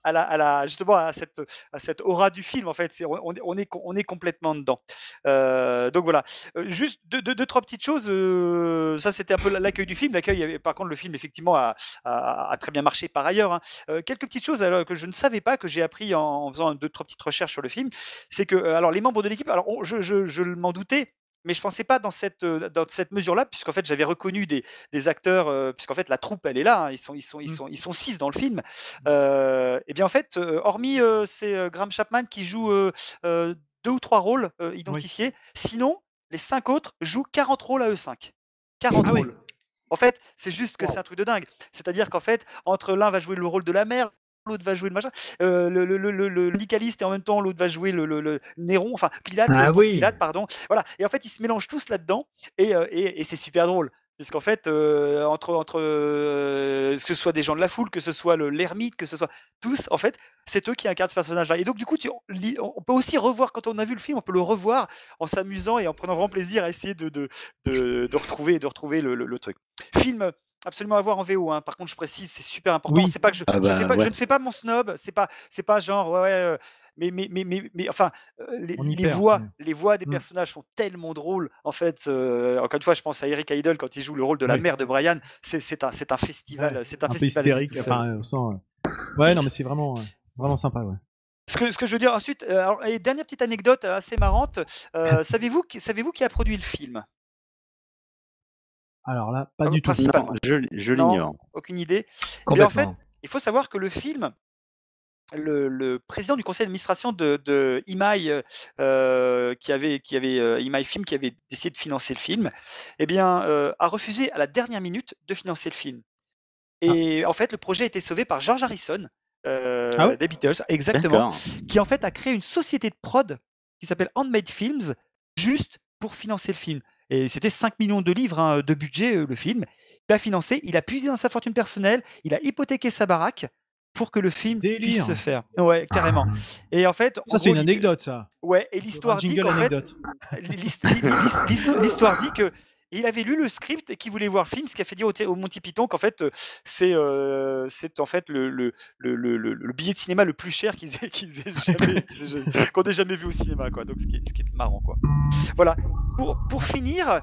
justement à cette aura du film. En fait, on est complètement dedans. Donc voilà. Juste deux, trois petites choses. Ça, c'était un peu l'accueil du film. Par contre, le film, effectivement, a très bien marché par ailleurs. Hein. Quelques petites choses alors, que je ne savais pas, que j'ai appris en faisant 2-3 petites recherches sur le film. C'est que alors les membres de l'équipe, alors je m'en doutais, mais je pensais pas dans cette mesure-là, puisqu'en fait j'avais reconnu des acteurs, puisqu'en fait la troupe elle est là, hein, ils sont 6 dans le film. Et bien en fait, hormis c'est Graham Chapman qui joue 2 ou 3 rôles identifiés, sinon les 5 autres jouent 40 rôles à eux 5. 40 rôles. En fait, c'est juste que c'est un truc de dingue. C'est-à-dire qu'en fait, entre l'un va jouer le rôle de la mère, l'autre va jouer le machin, le syndicaliste et en même temps l'autre va jouer le Néron, enfin Pilate, Ponce Pilate, pardon. Voilà. Et en fait, ils se mélangent tous là-dedans et c'est super drôle. Puisqu'en fait, entre que ce soit des gens de la foule, que ce soit l'ermite, que ce soit tous, en fait, c'est eux qui incarnent ce personnage-là. Et donc, du coup, on peut aussi revoir, quand on a vu le film, on peut le revoir en s'amusant et en prenant vraiment plaisir à essayer de retrouver le truc. Film absolument à voir en VO, hein. Par contre, je précise, c'est super important. Oui. C'est pas que je ne fais pas mon snob, c'est pas genre mais enfin les voix des personnages sont tellement drôles en fait. Encore une fois, je pense à Eric Idle quand il joue le rôle de la mère de Brian. C'est un festival, c'est un festival hystérique. Ouais, non, mais c'est vraiment sympa, ouais. Ce que je veux dire ensuite, et dernière petite anecdote assez marrante. Savez-vous qui a produit le film? Alors là, pas du tout. Non, je l'ignore. Aucune idée. Mais en fait, il faut savoir que le film, le président du conseil d'administration de EMI, qui avait EMI Film, qui avait décidé de financer le film, eh bien, a refusé à la dernière minute de financer le film. Et en fait, le projet a été sauvé par George Harrison, des Beatles, exactement, qui en fait a créé une société de prod qui s'appelle Handmade Films, juste pour financer le film. Et c'était 5 millions de livres hein, de budget, le film. Il a financé, il a puisé dans sa fortune personnelle, il a hypothéqué sa baraque pour que le film puisse se faire. Ouais, carrément. Et en fait, ça c'est une anecdote, ça. Ouais, et l'histoire dit qu'en fait, l'histoire dit que il avait lu le script et qu'il voulait voir le film, ce qui a fait dire au Monty Python qu'en fait c'est en fait le billet de cinéma le plus cher qu'on ait jamais vu au cinéma, quoi. Donc ce qui est marrant, quoi. Voilà. Pour finir,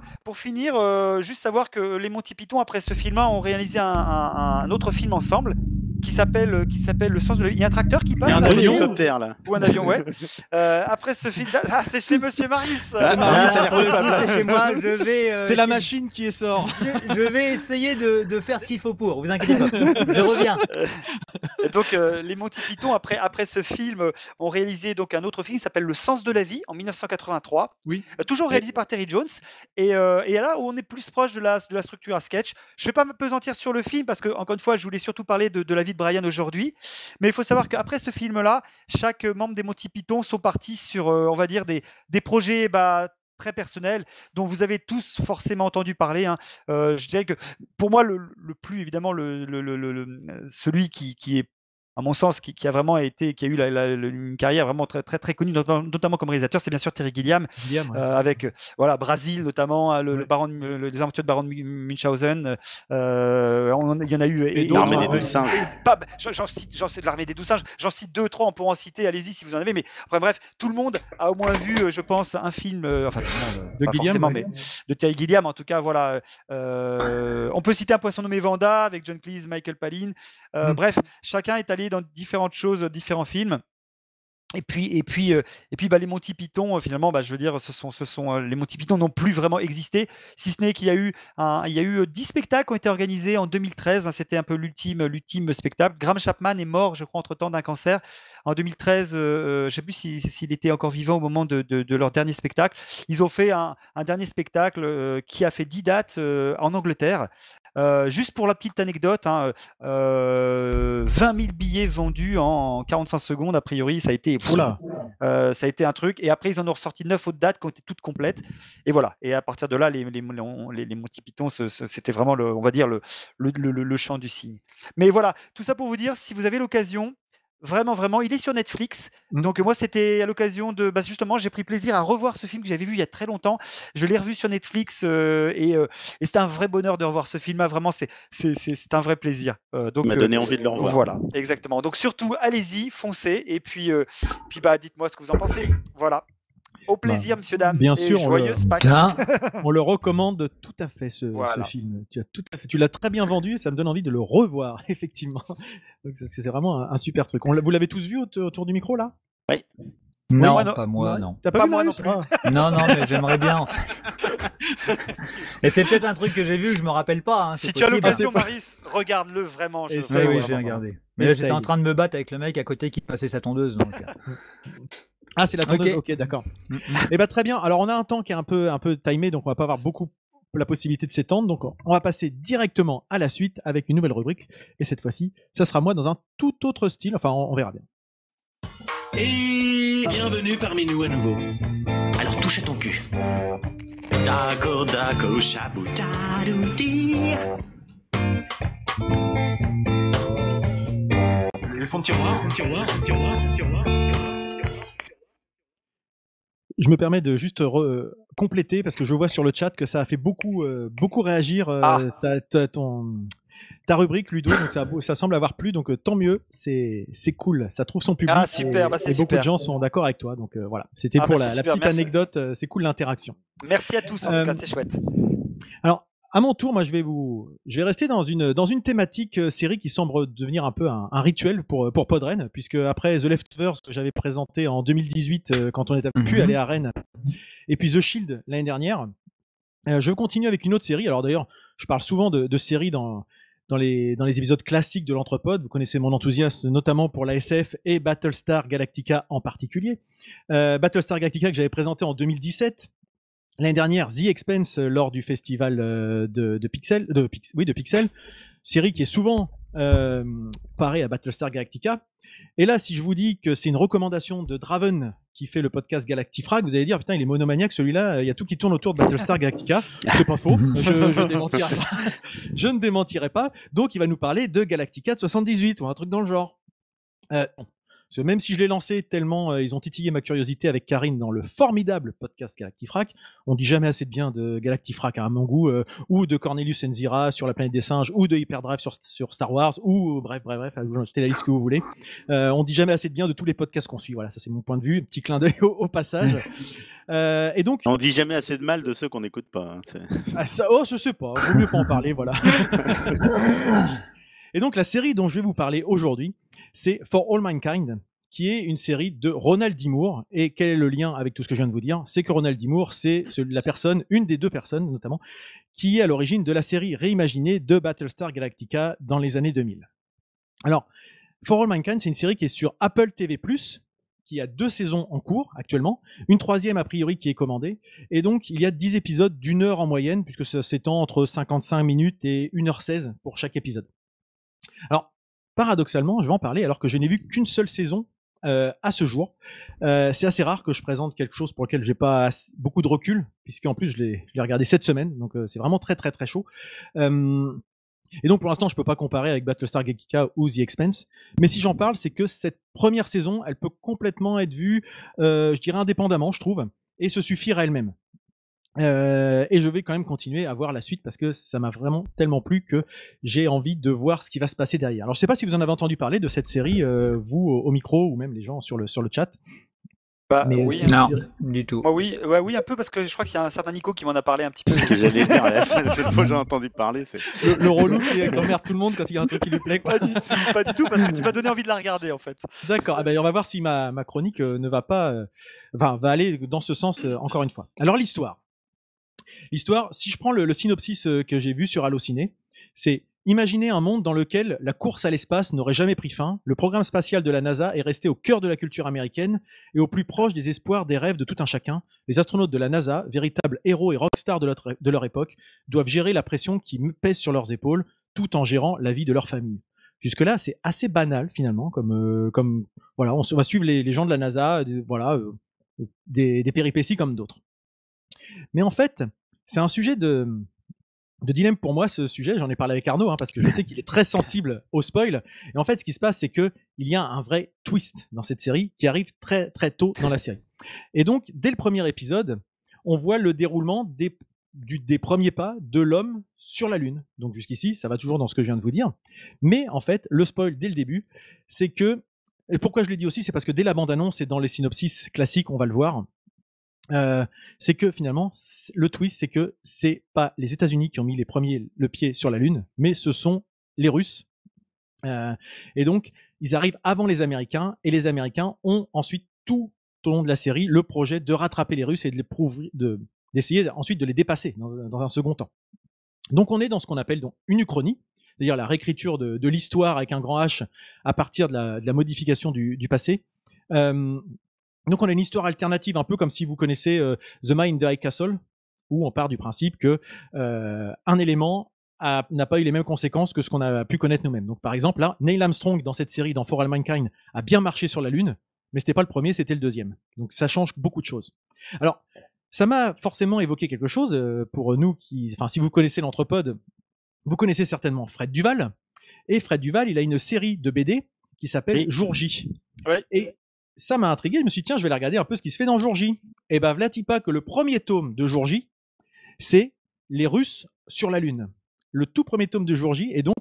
juste savoir que les Monty Python après ce film-là ont réalisé un autre film ensemble qui s'appelle Le sens de la vie. Il y a un tracteur qui passe. Il y a un hélicoptère là. Ou un avion, ouais. Après ce film, c'est chez Monsieur Marius. C'est chez moi. C'est la machine qui sort. Je vais essayer de faire ce qu'il faut pour. Vous inquiétez pas. Je reviens. Et donc les Monty Python après ce film ont réalisé donc un autre film qui s'appelle Le sens de la vie en 1983. Oui. Toujours réalisé par Terry Jones. Et là où on est plus proche de la structure à sketch. Je vais pas m'apesantir sur le film parce que encore une fois, je voulais surtout parler de la vie de Brian aujourd'hui. Mais il faut savoir qu'après ce film-là, chaque membre des Monty Python sont partis sur, on va dire, des projets très personnels dont vous avez tous forcément entendu parler. Hein. Je dirais que pour moi, le plus évidemment, celui qui est à mon sens, qui a vraiment été, qui a eu une carrière vraiment très très très connue, notamment comme réalisateur, c'est bien sûr Terry Gilliam, avec voilà Brasil notamment, le baron, les aventures de baron de Munchausen. Il y en a eu et l'armée des 12 singes. J'en cite l'armée des 12 singes. J'en cite 2, 3, on pourra en citer. Allez-y si vous en avez. Mais enfin, bref, tout le monde a au moins vu, je pense, un film, enfin de pas Gilliam, forcément, mais de Terry Gilliam. En tout cas, voilà. On peut citer Un poisson nommé Vanda avec John Cleese, Michael Palin. Bref, chacun est allé dans différentes choses, différents films. Et puis, les Monty Python, finalement, je veux dire, ce sont les Monty Python n'ont plus vraiment existé, si ce n'est qu'il y a eu 10 spectacles qui ont été organisés en 2013. C'était un peu l'ultime spectacle. Graham Chapman est mort, je crois, entre-temps d'un cancer. En 2013, je ne sais plus s'il était encore vivant au moment de leur dernier spectacle. Ils ont fait un dernier spectacle qui a fait 10 dates en Angleterre. Juste pour la petite anecdote, 20 000 billets vendus en 45 secondes, a priori, ça a été un truc. Et après, ils en ont ressorti 9 autres dates qui ont été toutes complètes. Et voilà. Et à partir de là, les Monty Python, c'était vraiment, on va dire, le chant du cygne. Mais voilà, tout ça pour vous dire, si vous avez l'occasion, vraiment, il est sur Netflix. Donc moi, c'était à l'occasion de... justement, j'ai pris plaisir à revoir ce film que j'avais vu il y a très longtemps. Je l'ai revu sur Netflix et c'était un vrai bonheur de revoir ce film. Vraiment, c'est un vrai plaisir. Donc, m'a donné envie de le revoir. Voilà, exactement. Donc surtout, allez-y, foncez. Et puis dites-moi ce que vous en pensez. Voilà. Au plaisir, monsieur, dame. Bien sûr, Pâques. On le recommande tout à fait, ce film. Tu l'as très bien vendu et ça me donne envie de le revoir, effectivement. Donc, c'est vraiment un super truc. Vous l'avez tous vu autour du micro, là? Oui. Non, pas moi, non. T'as pas vu moi non plus. Non, mais j'aimerais bien, en fait. Et c'est peut-être un truc que j'ai vu que je me rappelle pas. Hein, si tu as l'occasion, Marius, regarde-le vraiment. Oui, j'ai regardé. Mais là, j'étais en train de me battre avec le mec à côté qui passait sa tondeuse. Donc... Ah, c'est la tondeuse. Ok, d'accord. Et très bien. Alors, on a un temps qui est un peu timé, donc on va pas avoir beaucoup la possibilité de s'étendre. Donc, on va passer directement à la suite avec une nouvelle rubrique. Et cette fois-ci, ça sera moi dans un tout autre style. Enfin, on verra bien. Et bienvenue parmi nous à nouveau. Alors, touche à ton cul. Dago, dago, chabou, dadouti. Le fond de tiroir. Je me permets de juste compléter parce que je vois sur le chat que ça a fait beaucoup réagir ta rubrique, Ludo. Donc ça semble avoir plu, donc tant mieux. C'est cool, ça trouve son public. Ah super, et beaucoup de gens sont d'accord avec toi. Donc voilà, c'était pour la petite anecdote. C'est cool l'interaction. Merci à tous, en tout cas, c'est chouette. Alors, à mon tour, moi, je vais rester dans une thématique série qui semble devenir un peu un rituel pour Podren, puisque après The Leftovers que j'avais présenté en 2018 quand on était pu aller à Rennes, et puis The Shield l'année dernière, je continue avec une autre série. Alors d'ailleurs, je parle souvent de séries dans les épisodes classiques de l'Entrepode. Vous connaissez mon enthousiasme notamment pour la SF et Battlestar Galactica en particulier. Battlestar Galactica que j'avais présenté en 2017. L'année dernière, The Expanse lors du festival de Pixel, série qui est souvent parée à Battlestar Galactica. Et là, si je vous dis que c'est une recommandation de Draven qui fait le podcast Galactifrag, vous allez dire putain, il est monomaniaque celui-là, il y a tout qui tourne autour de Battlestar Galactica. C'est pas faux, je ne démentirai pas. Donc il va nous parler de Galactica de 78 ou un truc dans le genre. Parce que même si je l'ai lancé tellement ils ont titillé ma curiosité avec Karine dans le formidable podcast Galactifrac, on dit jamais assez de bien de Galactifrac à mon goût, ou de Cornelius Enzira sur la planète des singes, ou de Hyperdrive sur Star Wars, ou bref, vous achetez la liste que vous voulez. On dit jamais assez de bien de tous les podcasts qu'on suit. Voilà, ça c'est mon point de vue, petit clin d'œil au passage. Et donc, on dit jamais assez de mal de ceux qu'on n'écoute pas. Hein, je sais pas, vaut mieux pas en parler, voilà. Et donc la série dont je vais vous parler aujourd'hui, c'est For All Mankind, qui est une série de Ronald D. Moore. Et quel est le lien avec tout ce que je viens de vous dire? C'est que Ronald D. Moore, c'est une des deux personnes notamment, qui est à l'origine de la série réimaginée de Battlestar Galactica dans les années 2000. Alors, For All Mankind, c'est une série qui est sur Apple TV+, qui a 2 saisons en cours actuellement, une 3e a priori qui est commandée, et donc il y a 10 épisodes d'1 heure en moyenne, puisque ça s'étend entre 55 minutes et 1h16 pour chaque épisode. Alors, paradoxalement, je vais en parler alors que je n'ai vu qu'une seule saison à ce jour. C'est assez rare que je présente quelque chose pour lequel j'ai pas beaucoup de recul, puisqu'en plus je l'ai regardé cette semaine, donc c'est vraiment très très très chaud. Et donc pour l'instant je peux pas comparer avec Battlestar Galactica ou The Expanse, mais si j'en parle, c'est que cette première saison, elle peut complètement être vue, je dirais indépendamment, je trouve, et se suffire à elle-même. Et je vais quand même continuer à voir la suite parce que ça m'a vraiment tellement plu que j'ai envie de voir ce qui va se passer derrière. Alors je sais pas si vous en avez entendu parler de cette série, vous au micro ou même les gens sur le chat. Bah Mais oui, c'est une Non, série- du tout. moi oui, ouais, oui un peu parce que je crois qu'il y a un certain Nico qui m'en a parlé un petit peu. C'est ce que j'allais dire. Cette fois, j'ai entendu parler. le relou qui emmerde tout le monde quand il y a un truc qui lui plaît. quoi. Pas du tout, parce que tu m'as donné envie de la regarder en fait. D'accord. Ah ben, on va voir si ma chronique ne va pas, va aller dans ce sens encore une fois. Alors l'histoire, si je prends le synopsis que j'ai vu sur Allociné, c'est imaginez un monde dans lequel la course à l'espace n'aurait jamais pris fin. Le programme spatial de la NASA est resté au cœur de la culture américaine et au plus proche des espoirs, des rêves de tout un chacun. Les astronautes de la NASA, véritables héros et rockstars de leur époque, doivent gérer la pression qui pèse sur leurs épaules tout en gérant la vie de leur famille. Jusque-là, c'est assez banal finalement, comme voilà, on va suivre les gens de la NASA, des péripéties comme d'autres. Mais en fait, c'est un sujet de dilemme pour moi, ce sujet. J'en ai parlé avec Arnaud, parce que je sais qu'il est très sensible au spoil. Et en fait, ce qui se passe, c'est qu'il y a un vrai twist dans cette série qui arrive très très tôt dans la série. Et donc, dès le premier épisode, on voit le déroulement des premiers pas de l'homme sur la Lune. Donc jusqu'ici, ça va toujours dans ce que je viens de vous dire. Mais en fait, le spoil dès le début, c'est que... Et pourquoi je l'ai dit aussi, c'est parce que dès la bande-annonce et dans les synopsis classiques, on va le voir, c'est que finalement, le twist, c'est que c'est pas les États-Unis qui ont mis le pied sur la Lune, mais ce sont les Russes. Et donc, ils arrivent avant les Américains, et les Américains ont ensuite tout au long de la série le projet de rattraper les Russes et d'essayer ensuite de les dépasser dans un second temps. Donc, on est dans ce qu'on appelle donc une uchronie, c'est-à-dire la réécriture de l'histoire avec un grand H à partir de la modification du passé. Donc on a une histoire alternative, un peu comme si vous connaissez The Mind in the High Castle, où on part du principe que un élément n'a pas eu les mêmes conséquences que ce qu'on a pu connaître nous-mêmes. Donc par exemple, là, Neil Armstrong, dans cette série, dans For All Mankind, a bien marché sur la Lune, mais c'était pas le premier, c'était le deuxième. Donc ça change beaucoup de choses. Alors, ça m'a forcément évoqué quelque chose pour nous si vous connaissez l'Anthropode, vous connaissez certainement Fred Duval. Et Fred Duval, il a une série de BD qui s'appelle Jour J. Ouais. Et ça m'a intrigué, je me suis dit tiens, je vais aller regarder un peu ce qui se fait dans Jour J. Et ben v'là-t-il pas que le premier tome de Jour J, c'est les Russes sur la Lune. Le tout premier tome de Jour J, et donc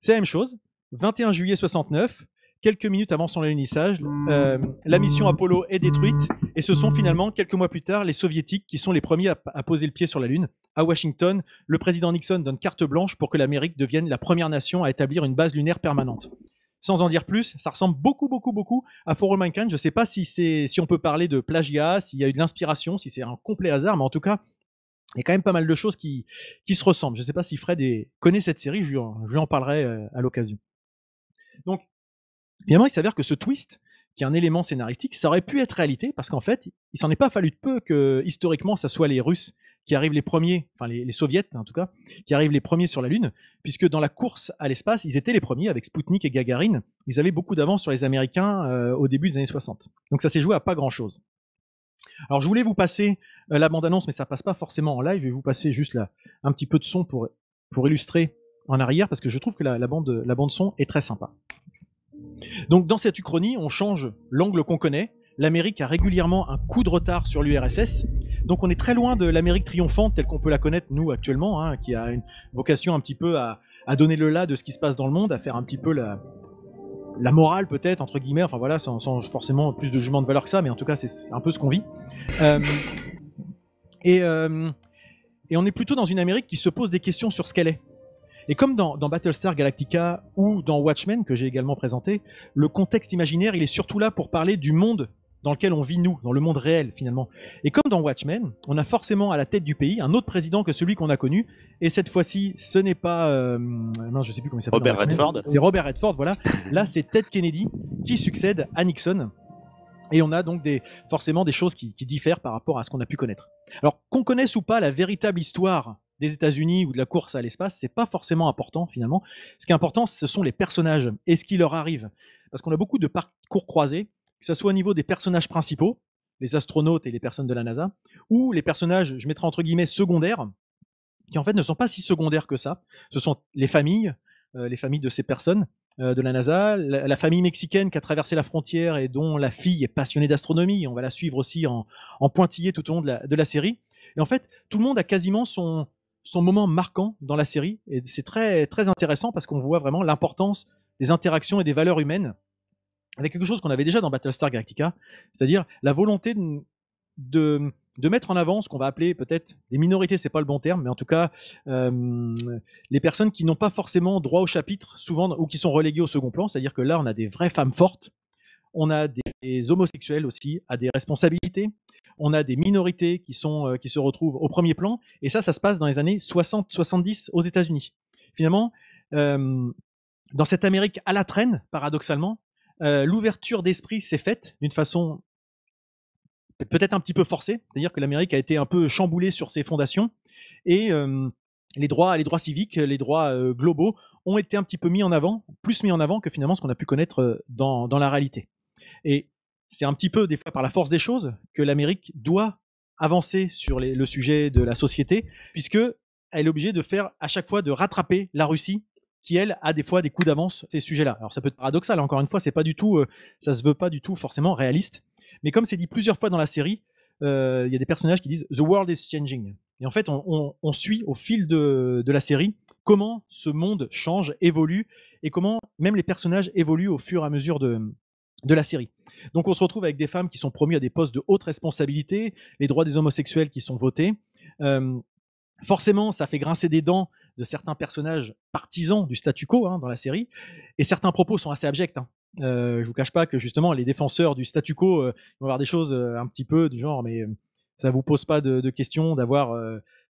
c'est la même chose, 21 juillet 69, quelques minutes avant son alunissage, la mission Apollo est détruite, et ce sont finalement, quelques mois plus tard, les Soviétiques qui sont les premiers à poser le pied sur la Lune. À Washington, le président Nixon donne carte blanche pour que l'Amérique devienne la première nation à établir une base lunaire permanente. Sans en dire plus, ça ressemble beaucoup à For All Mankind. Je ne sais pas si on peut parler de plagiat, s'il y a eu de l'inspiration, si c'est un complet hasard, mais en tout cas, il y a quand même pas mal de choses qui se ressemblent. Je ne sais pas si Fred connaît cette série, je lui en parlerai à l'occasion. Donc, évidemment, il s'avère que ce twist, qui est un élément scénaristique, ça aurait pu être réalité, parce qu'en fait, il s'en est pas fallu de peu que, historiquement, ça soit les Russes qui arrivent les premiers, enfin les soviets en tout cas, qui arrivent les premiers sur la Lune, puisque dans la course à l'espace, ils étaient les premiers avec Spoutnik et Gagarine. Ils avaient beaucoup d'avance sur les Américains au début des années 60. Donc ça s'est joué à pas grand-chose. Alors je voulais vous passer la bande-annonce, mais ça passe pas forcément en live. Je vais vous passer juste un petit peu de son pour illustrer en arrière, parce que je trouve que la bande son est très sympa. Donc dans cette uchronie, on change l'angle qu'on connaît. L'Amérique a régulièrement un coup de retard sur l'URSS. Donc on est très loin de l'Amérique triomphante telle qu'on peut la connaître nous actuellement, qui a une vocation un petit peu à donner le là de ce qui se passe dans le monde, à faire un petit peu la morale peut-être, entre guillemets, enfin voilà, sans forcément plus de jugement de valeur que ça, mais en tout cas c'est un peu ce qu'on vit. Et on est plutôt dans une Amérique qui se pose des questions sur ce qu'elle est. Et comme dans Battlestar Galactica ou dans Watchmen, que j'ai également présenté, le contexte imaginaire, il est surtout là pour parler du monde dans lequel on vit nous, dans le monde réel finalement. Et comme dans Watchmen, on a forcément à la tête du pays un autre président que celui qu'on a connu, et cette fois-ci, ce n'est pas... non, je sais plus comment il s'appelle. Robert Redford. C'est Robert Redford, voilà. Là, c'est Ted Kennedy qui succède à Nixon. Et on a donc forcément des choses qui diffèrent par rapport à ce qu'on a pu connaître. Alors, qu'on connaisse ou pas la véritable histoire des États-Unis ou de la course à l'espace, c'est pas forcément important finalement. Ce qui est important, ce sont les personnages et ce qui leur arrive. Parce qu'on a beaucoup de parcours croisés, que ce soit au niveau des personnages principaux, les astronautes et les personnes de la NASA, ou les personnages, je mettrai entre guillemets, secondaires, qui en fait ne sont pas si secondaires que ça. Ce sont les familles de ces personnes de la NASA, la famille mexicaine qui a traversé la frontière et dont la fille est passionnée d'astronomie. On va la suivre aussi en pointillé tout au long de la série. Et en fait, tout le monde a quasiment son moment marquant dans la série. Et c'est très, très intéressant parce qu'on voit vraiment l'importance des interactions et des valeurs humaines avec quelque chose qu'on avait déjà dans Battlestar Galactica, c'est-à-dire la volonté de mettre en avant ce qu'on va appeler peut-être des minorités, c'est pas le bon terme, mais en tout cas les personnes qui n'ont pas forcément droit au chapitre, souvent, ou qui sont reléguées au second plan. C'est-à-dire que là, on a des vraies femmes fortes, on a des homosexuels aussi à des responsabilités, on a des minorités qui se retrouvent au premier plan, et ça se passe dans les années 60-70 aux États-Unis. Finalement, dans cette Amérique à la traîne, paradoxalement, l'ouverture d'esprit s'est faite d'une façon peut-être un petit peu forcée, c'est-à-dire que l'Amérique a été un peu chamboulée sur ses fondations, et les droits civiques, les droits globaux ont été un petit peu mis en avant, plus mis en avant que finalement ce qu'on a pu connaître dans la réalité. Et c'est un petit peu des fois par la force des choses que l'Amérique doit avancer sur le sujet de la société, puisque elle est obligée de faire à chaque fois de rattraper la Russie, qui elle a des fois des coups d'avance sur ces sujets-là. Alors ça peut être paradoxal, encore une fois, c'est pas du tout, ça se veut pas du tout forcément réaliste. Mais comme c'est dit plusieurs fois dans la série, il y a des personnages qui disent « The world is changing ». Et en fait, on suit au fil de la série comment ce monde change, évolue, et comment même les personnages évoluent au fur et à mesure de la série. Donc on se retrouve avec des femmes qui sont promues à des postes de haute responsabilité, les droits des homosexuels qui sont votés. Forcément, ça fait grincer des dents de certains personnages partisans du statu quo dans la série, et certains propos sont assez abjects. Je vous cache pas que justement les défenseurs du statu quo vont avoir des choses un petit peu du genre, mais ça vous pose pas de questions d'avoir.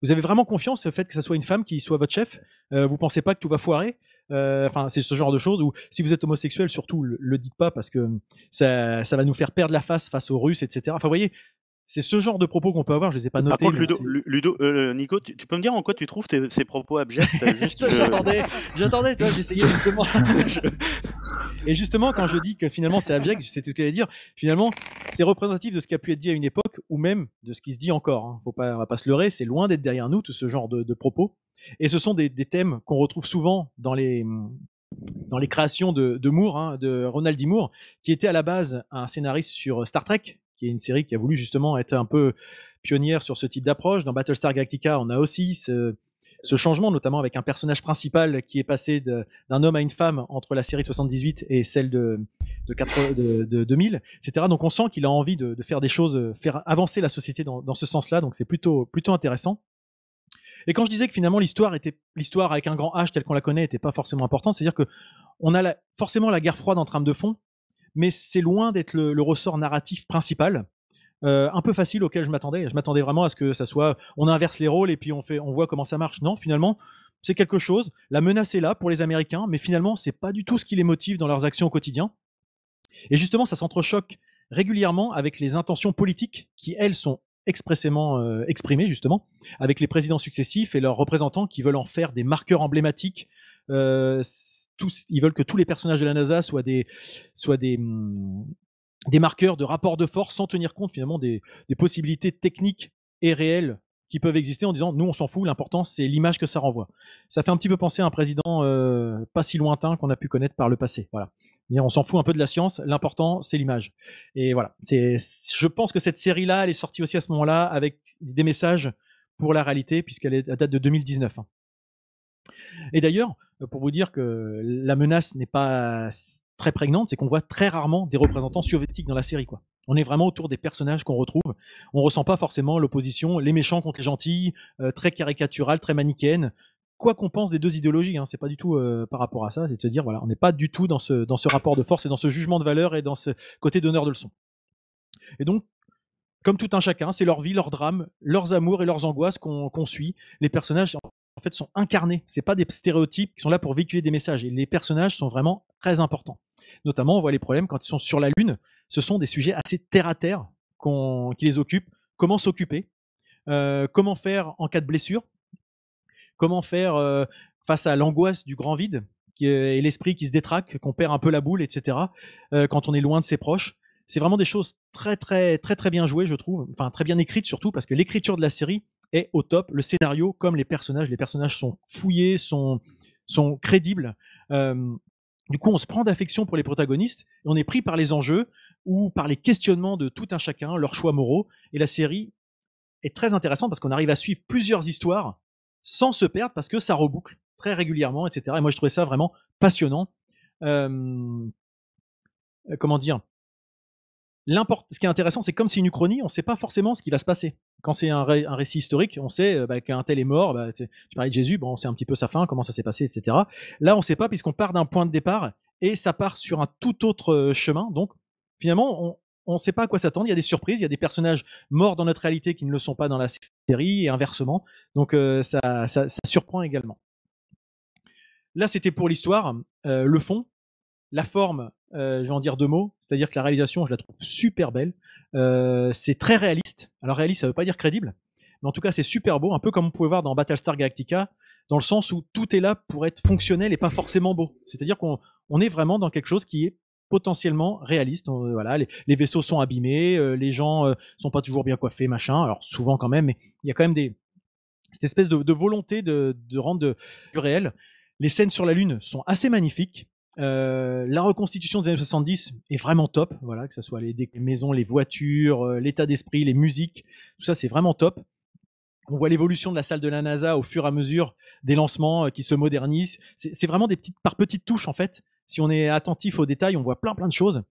Vous avez vraiment confiance au fait que ça soit une femme qui soit votre chef. Vous pensez pas que tout va foirer. Enfin, c'est ce genre de choses où si vous êtes homosexuel, surtout le dites pas parce que ça va nous faire perdre la face aux Russes, etc. Enfin, vous voyez. C'est ce genre de propos qu'on peut avoir, je les ai pas notés. Par contre, Nico, tu peux me dire en quoi tu trouves ces propos abjects juste J'attendais, toi, j'essayais justement. Et justement, quand je dis que finalement c'est abject, c'est ce que j'allais dire. Finalement, c'est représentatif de ce qui a pu être dit à une époque, ou même de ce qui se dit encore. On va pas se leurrer, c'est loin d'être derrière nous tout ce genre de propos. Et ce sont des thèmes qu'on retrouve souvent dans les créations de Moore, de Ronald D. Moore, qui était à la base un scénariste sur Star Trek, qui est une série qui a voulu justement être un peu pionnière sur ce type d'approche. Dans Battlestar Galactica, on a aussi ce changement, notamment avec un personnage principal qui est passé d'un homme à une femme entre la série de 78 et celle de 2000, etc. Donc on sent qu'il a envie de faire des choses, faire avancer la société dans ce sens-là, donc c'est plutôt intéressant. Et quand je disais que finalement l'histoire avec un grand H tel qu'on la connaît n'était pas forcément importante, c'est-à-dire que on a forcément la guerre froide en trame de fond, mais c'est loin d'être le ressort narratif principal, un peu facile auquel je m'attendais. Je m'attendais vraiment à ce que ça soit, on inverse les rôles et puis on voit comment ça marche. Non, finalement, c'est quelque chose. La menace est là pour les Américains, mais finalement, c'est pas du tout ce qui les motive dans leurs actions au quotidien. Et justement, ça s'entrechoque régulièrement avec les intentions politiques qui, elles, sont expressément exprimées, justement, avec les présidents successifs et leurs représentants qui veulent en faire des marqueurs emblématiques. Ils veulent que tous les personnages de la NASA soient des marqueurs de rapport de force sans tenir compte finalement des possibilités techniques et réelles qui peuvent exister, en disant nous on s'en fout, l'important c'est l'image que ça renvoie. Ça fait un petit peu penser à un président pas si lointain qu'on a pu connaître par le passé. Voilà. On s'en fout un peu de la science, l'important c'est l'image. Et voilà. Je pense que cette série-là, elle est sortie aussi à ce moment-là avec des messages pour la réalité, puisqu'elle date de 2019. Et d'ailleurs, pour vous dire que la menace n'est pas très prégnante, c'est qu'on voit très rarement des représentants soviétiques dans la série, quoi. On est vraiment autour des personnages qu'on retrouve. On ressent pas forcément l'opposition, les méchants contre les gentils, très caricatural, très manichéenne. Quoi qu'on pense des deux idéologies, c'est pas du tout par rapport à ça, c'est de se dire voilà, on n'est pas du tout dans ce rapport de force et dans ce jugement de valeur et dans ce côté donneur de leçons. Et donc, comme tout un chacun, c'est leur vie, leur drame, leurs amours et leurs angoisses qu'on suit. Les personnages en fait sont incarnés. C'est pas des stéréotypes qui sont là pour véhiculer des messages. Et les personnages sont vraiment très importants. Notamment, on voit les problèmes quand ils sont sur la Lune. Ce sont des sujets assez terre à terre qui les occupent. Comment s'occuper, comment faire en cas de blessure, comment faire face à l'angoisse du grand vide et l'esprit qui se détraque, qu'on perd un peu la boule, etc. Quand on est loin de ses proches. C'est vraiment des choses très très très très bien jouées, je trouve. Enfin, très bien écrites surtout, parce que l'écriture de la série est au top. Le scénario, comme les personnages sont fouillés, sont crédibles. Du coup, on se prend d'affection pour les protagonistes et on est pris par les enjeux ou par les questionnements de tout un chacun, leurs choix moraux. Et la série est très intéressante parce qu'on arrive à suivre plusieurs histoires sans se perdre, parce que ça reboucle très régulièrement, etc. Et moi, je trouvais ça vraiment passionnant. comment dire, ce qui est intéressant, c'est comme c'est une uchronie, on ne sait pas forcément ce qui va se passer. Quand c'est un récit historique, on sait qu'un tel est mort, tu parlais de Jésus, on sait un petit peu sa fin, comment ça s'est passé, etc. Là, on ne sait pas puisqu'on part d'un point de départ et ça part sur un tout autre chemin. Donc, finalement, on ne sait pas à quoi s'attendre. Il y a des surprises, il y a des personnages morts dans notre réalité qui ne le sont pas dans la série et inversement. Donc, ça surprend également. Là, c'était pour l'histoire. Le fond, la forme, je vais en dire 2 mots, c'est-à-dire que la réalisation, je la trouve super belle. C'est très réaliste. Alors réaliste, ça veut pas dire crédible, mais en tout cas, c'est super beau, un peu comme on pouvait voir dans Battlestar Galactica, dans le sens où tout est là pour être fonctionnel et pas forcément beau. C'est-à-dire qu'on est vraiment dans quelque chose qui est potentiellement réaliste. Voilà, les vaisseaux sont abîmés, les gens sont pas toujours bien coiffés, machin. Alors souvent quand même, mais il y a quand même cette espèce de volonté de rendre du réel. Les scènes sur la Lune sont assez magnifiques. La reconstitution des années 70 est vraiment top, voilà, que ce soit les maisons, les voitures, l'état d'esprit, les musiques, tout ça c'est vraiment top. On voit l'évolution de la salle de la NASA au fur et à mesure des lancements qui se modernisent. C'est vraiment par petites touches en fait. Si on est attentif aux détails, on voit plein de choses.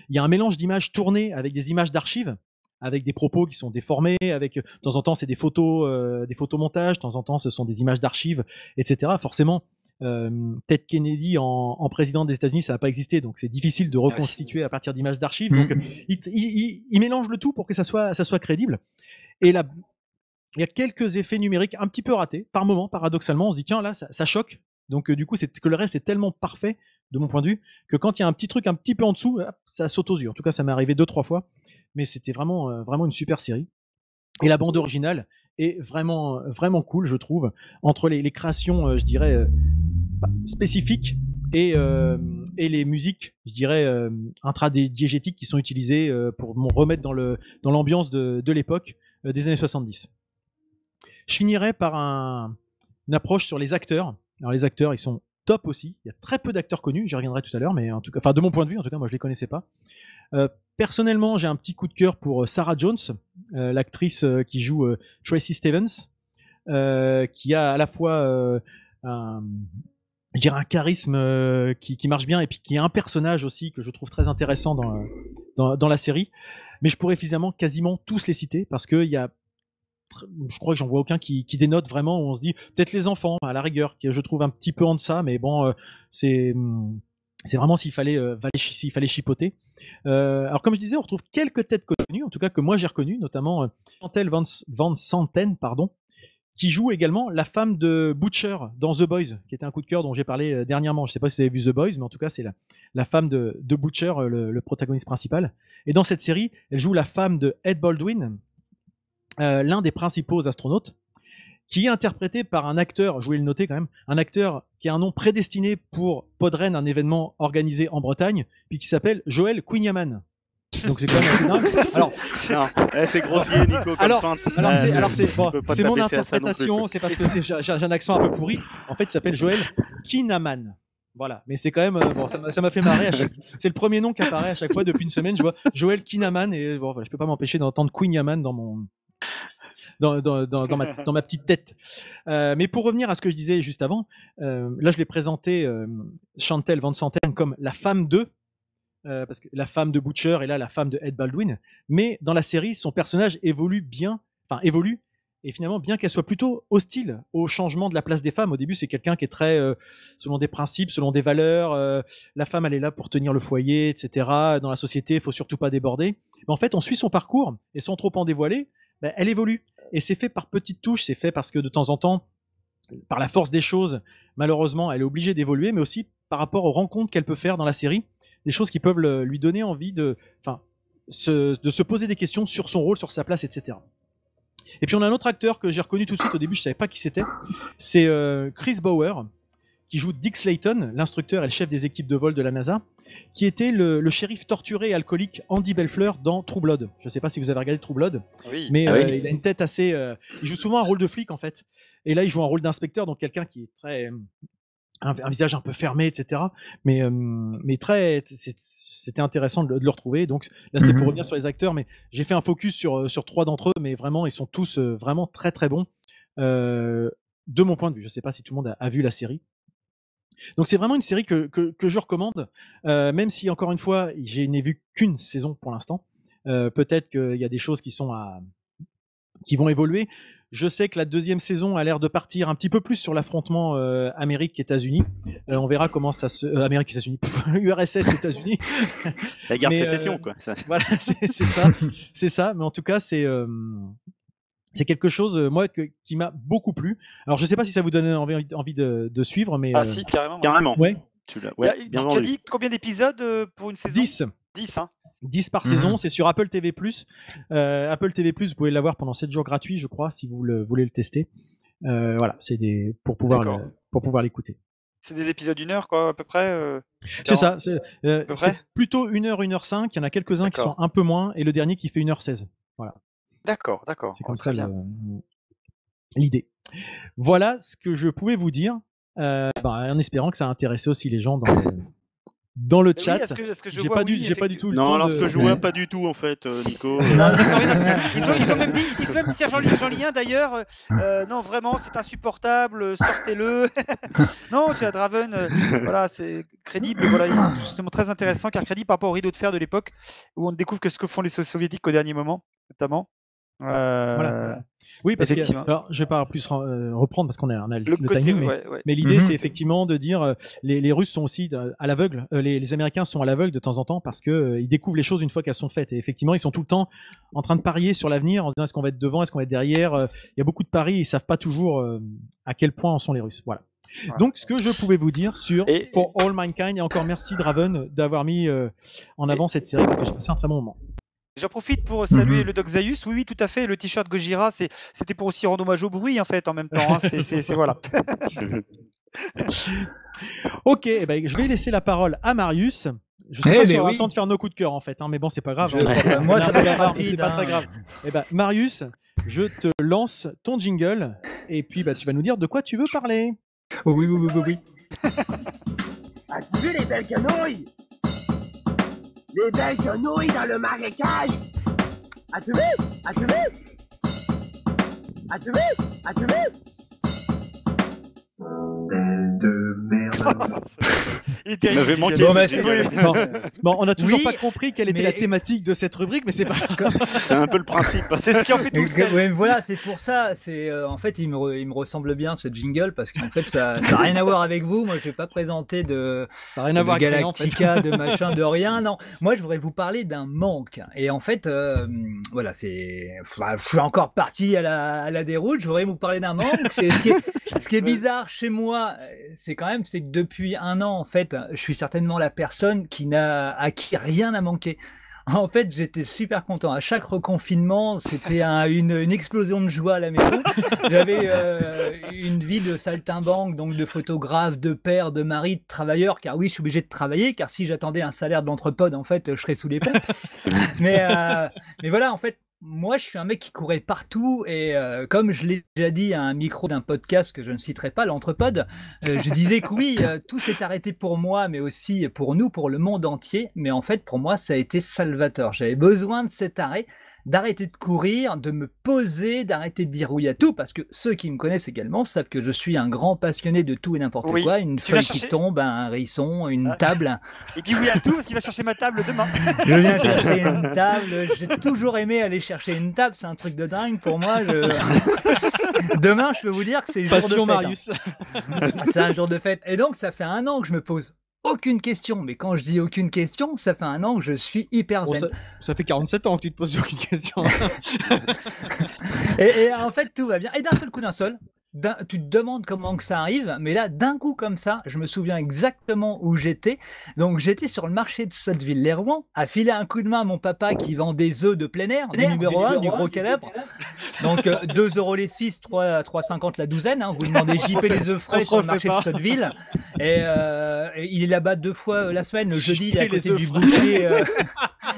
Il y a un mélange d'images tournées avec des images d'archives, avec des propos qui sont déformés, avec de temps en temps c'est des photomontages, de temps en temps ce sont des images d'archives, etc. Forcément, Ted Kennedy en président des États-Unis, ça n'a pas existé, donc c'est difficile de reconstituer à partir d'images d'archives. Donc, il mélange le tout pour que ça soit crédible. Et là, il y a quelques effets numériques un petit peu ratés, par moment, paradoxalement. On se dit, tiens, là, ça choque. Donc, du coup, que le reste est tellement parfait, de mon point de vue, que quand il y a un petit truc un petit peu en dessous, ça saute aux yeux. En tout cas, ça m'est arrivé 2-3 fois. Mais c'était vraiment une super série. Et la bande originale est vraiment cool, je trouve, entre les créations, je dirais, spécifiques et les musiques, je dirais, intradiégétiques qui sont utilisées pour me remettre dans l'ambiance de l'époque des années 70. Je finirai par une approche sur les acteurs. Alors les acteurs, ils sont top aussi. Il y a très peu d'acteurs connus, j'y reviendrai tout à l'heure, mais en tout cas, enfin de mon point de vue, en tout cas, moi je les connaissais pas. Personnellement, j'ai un petit coup de cœur pour Sarah Jones, l'actrice qui joue Tracy Stevens, qui a à la fois je dirais un charisme qui marche bien et puis qui est un personnage aussi que je trouve très intéressant dans la série. Mais je pourrais finalement quasiment tous les citer parce que je crois que j'en vois aucun qui dénote vraiment, où on se dit peut-être les enfants à la rigueur, que je trouve un petit peu en deçà, mais bon, c'est vraiment s'il fallait chipoter. Alors comme je disais, on retrouve quelques têtes connues, en tout cas que moi j'ai reconnues, notamment Chantal Van Santen, qui joue également la femme de Butcher dans The Boys, qui était un coup de cœur dont j'ai parlé dernièrement. Je ne sais pas si vous avez vu The Boys, mais en tout cas c'est la femme de Butcher, le protagoniste principal. Et dans cette série, elle joue la femme de Ed Baldwin, l'un des principaux astronautes, qui est interprété par un acteur, je voulais le noter quand même, un acteur qui a un nom prédestiné pour Podren, un événement organisé en Bretagne, puis qui s'appelle Joel Quinyaman. Donc c'est quand même assez dingue. Alors, c'est grossier, Nico. C'est mon interprétation, c'est parce que j'ai un accent un peu pourri. En fait, il s'appelle Joel Kinnaman. Voilà, mais c'est quand même ça m'a fait marrer. C'est le premier nom qui apparaît à chaque fois depuis une semaine. Je vois Joel Kinnaman et bon, voilà, je peux pas m'empêcher d'entendre Quinyaman dans ma petite tête. Mais pour revenir à ce que je disais juste avant, là je l'ai présenté Chantal Van Santen comme la femme de. Parce que la femme de Butcher est là la femme de Ed Baldwin, mais dans la série son personnage évolue et finalement bien qu'elle soit plutôt hostile au changement de la place des femmes. Au début c'est quelqu'un qui est très selon des principes, selon des valeurs, la femme elle est là pour tenir le foyer, etc. Dans la société il faut surtout pas déborder, mais en fait on suit son parcours et sans trop en dévoiler, elle évolue et c'est fait par petites touches, c'est fait parce que de temps en temps par la force des choses malheureusement elle est obligée d'évoluer, mais aussi par rapport aux rencontres qu'elle peut faire dans la série, des choses qui peuvent lui donner envie de se poser des questions sur son rôle, sur sa place, etc. Et puis on a un autre acteur que j'ai reconnu tout de suite, au début je savais pas qui c'était, c'est Chris Bauer, qui joue Dick Slayton, l'instructeur et le chef des équipes de vol de la NASA, qui était le shérif torturé et alcoolique Andy Belfleur dans True Blood. Je sais pas si vous avez regardé True Blood, mais il a une tête assez... il joue souvent un rôle de flic en fait, et là il joue un rôle d'inspecteur, donc quelqu'un qui est très... un visage un peu fermé, etc. Mais c'était intéressant de le retrouver. Donc là, c'était pour revenir sur les acteurs, mais j'ai fait un focus sur 3 d'entre eux, mais vraiment, ils sont tous vraiment très très bons de mon point de vue. Je ne sais pas si tout le monde a vu la série. Donc c'est vraiment une série que je recommande, même si encore une fois, je n'ai vu qu'une saison pour l'instant. Peut-être qu'il y a des choses qui vont évoluer. Je sais que la deuxième saison a l'air de partir un petit peu plus sur l'affrontement Amérique-États-Unis. On verra comment ça se... Amérique-États-Unis, URSS, États-Unis. La guerre de sécession, quoi. Ça. Voilà, c'est ça. C'est ça. Mais en tout cas, c'est quelque chose, moi, qui m'a beaucoup plu. Alors, je sais pas si ça vous donne envie de suivre, mais... Ah si, carrément. Carrément. Ouais. Tu as dit combien d'épisodes pour une saison? 10. 10, hein. 10 par saison, c'est sur Apple TV+. Apple TV+, vous pouvez l'avoir pendant 7 jours gratuits, je crois, si vous voulez le tester. Voilà, c'est pour pouvoir l'écouter. C'est des épisodes d'une heure, quoi, à peu près. C'est ça. C'est plutôt 1h, 1h05. Il y en a quelques-uns qui sont un peu moins, et le dernier qui fait 1h16. Voilà. D'accord. C'est comme ça l'idée. Voilà ce que je pouvais vous dire, en espérant que ça a intéressé aussi les gens dans le chat. Oui, est-ce que je j'ai vois, pas du tout le non, temps alors de... ce que je vois pas du tout en fait, Nico. Non, ils ont même dit, tiens Jean-Lien d'ailleurs, non vraiment c'est insupportable, sortez-le. Non, tu as Draven, voilà, c'est crédible, voilà, justement très intéressant car crédible par rapport au rideau de fer de l'époque où on découvre que ce que font les soviétiques au dernier moment, notamment. Voilà. Oui, parce que alors, je vais pas plus reprendre parce qu'on a le timing, mais l'idée c'est effectivement de dire les Russes sont aussi à l'aveugle, les Américains sont à l'aveugle de temps en temps parce que ils découvrent les choses une fois qu'elles sont faites et effectivement ils sont tout le temps en train de parier sur l'avenir en disant est-ce qu'on va être devant, est-ce qu'on va être derrière. Il y a beaucoup de paris, ils savent pas toujours à quel point en sont les Russes. Voilà. Donc ce que je pouvais vous dire sur For All Mankind, et encore merci Draven d'avoir mis en avant cette série parce que j'ai passé un très bon moment. J'en profite pour saluer le Doc Zaius. Oui, tout à fait. Le t-shirt Gojira, c'était pour aussi rendre hommage au bruit, en fait, en même temps. Hein. C'est voilà. Ok, je vais laisser la parole à Marius. Je sais pas si on aura le temps de faire nos coups de cœur, en fait. Hein, mais bon, c'est pas grave. Moi, ça va être rapide. C'est pas très grave. Marius, je te lance ton jingle. Et puis, tu vas nous dire de quoi tu veux parler. Oui. As-tu vu les belles quenouilles? Les belles quenouilles dans le marécage! As-tu vu? As-tu vu? As-tu vu? As-tu vu? Belle de merde. Il m'avait manqué. Bon, on n'a toujours pas compris quelle était la thématique de cette rubrique, mais c'est pas grave. C'est un peu le principe. C'est ce qui en fait tout le sel. Ouais, voilà, c'est pour ça. En fait, il me ressemble bien ce jingle parce qu'en fait, ça n'a rien à voir avec vous. Moi, je vais pas présenter de Galactica, de machin, de rien. Non, moi, je voudrais vous parler d'un manque. Et en fait, voilà, je suis encore parti à la déroute. Je voudrais vous parler d'un manque. Ce qui est bizarre chez moi, c'est que depuis un an, en fait, je suis certainement la personne à qui rien n'a manqué. En fait, j'étais super content. À chaque reconfinement, c'était une explosion de joie à la maison. J'avais une vie de saltimbanque, donc de photographe, de père, de mari, de travailleur. Car oui, je suis obligé de travailler, car si j'attendais un salaire de l'entrepode, en fait, je serais sous les ponts. Mais voilà, en fait, moi, je suis un mec qui courait partout et comme je l'ai déjà dit à un micro d'un podcast que je ne citerai pas, l'Entrepode, je disais que oui, tout s'est arrêté pour moi, mais aussi pour nous, pour le monde entier. Mais en fait, pour moi, ça a été salvateur. J'avais besoin de cet arrêt, d'arrêter de courir, de me poser, d'arrêter de dire oui à tout, parce que ceux qui me connaissent également savent que je suis un grand passionné de tout et n'importe quoi, une feuille qui tombe, un hérisson, une table. Il dit oui à tout parce qu'il va chercher ma table demain. Je viens chercher une table, j'ai toujours aimé aller chercher une table, c'est un truc de dingue pour moi. Demain, je peux vous dire que c'est jour de fête. Marius. C'est un jour de fête. Et donc, ça fait un an que je me pose aucune question, mais quand je dis aucune question, ça fait un an que je suis hyper zen. Ça fait 47 ans que tu te poses aucune question. et en fait, tout va bien. Et d'un seul coup, tu te demandes comment que ça arrive, mais là, d'un coup comme ça, je me souviens exactement où j'étais. Donc, j'étais sur le marché de Sotteville-les-Rouen, à filer un coup de main à mon papa qui vend des œufs de plein air, du numéro 1, du gros calibre. Donc, 2 € les 6, 3,50 la douzaine. Hein. Vous demandez JP les œufs frais sur le marché de Sotteville. Et il est là-bas 2 fois la semaine. Le jeudi, il est à côté du boucher.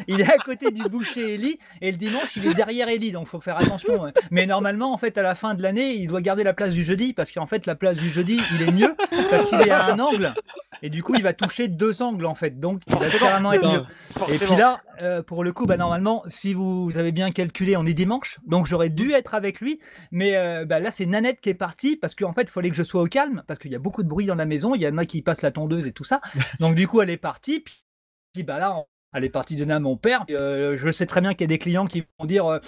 Il est à côté du boucher Eli. Et le dimanche, il est derrière Eli. Donc, il faut faire attention. Mais normalement, en fait, à la fin de l'année, il doit garder la place du jeudi parce qu'en fait, la place du jeudi, il est mieux parce qu'il est à un angle. Et du coup, il va toucher 2 angles en fait. Donc, il va carrément être mieux. Et puis là, pour le coup, normalement, si vous avez bien calculé, on est dimanche. Donc, j'aurais dû être avec lui. Mais là, c'est Nanette qui est partie parce qu'en fait, il fallait que je sois au calme parce qu'il y a beaucoup de bruit dans la maison. Il y en a qui passent la tondeuse et tout ça. Donc, du coup, elle est partie. Puis là, elle est partie donner à mon père. Je sais très bien qu'il y a des clients qui vont dire alors,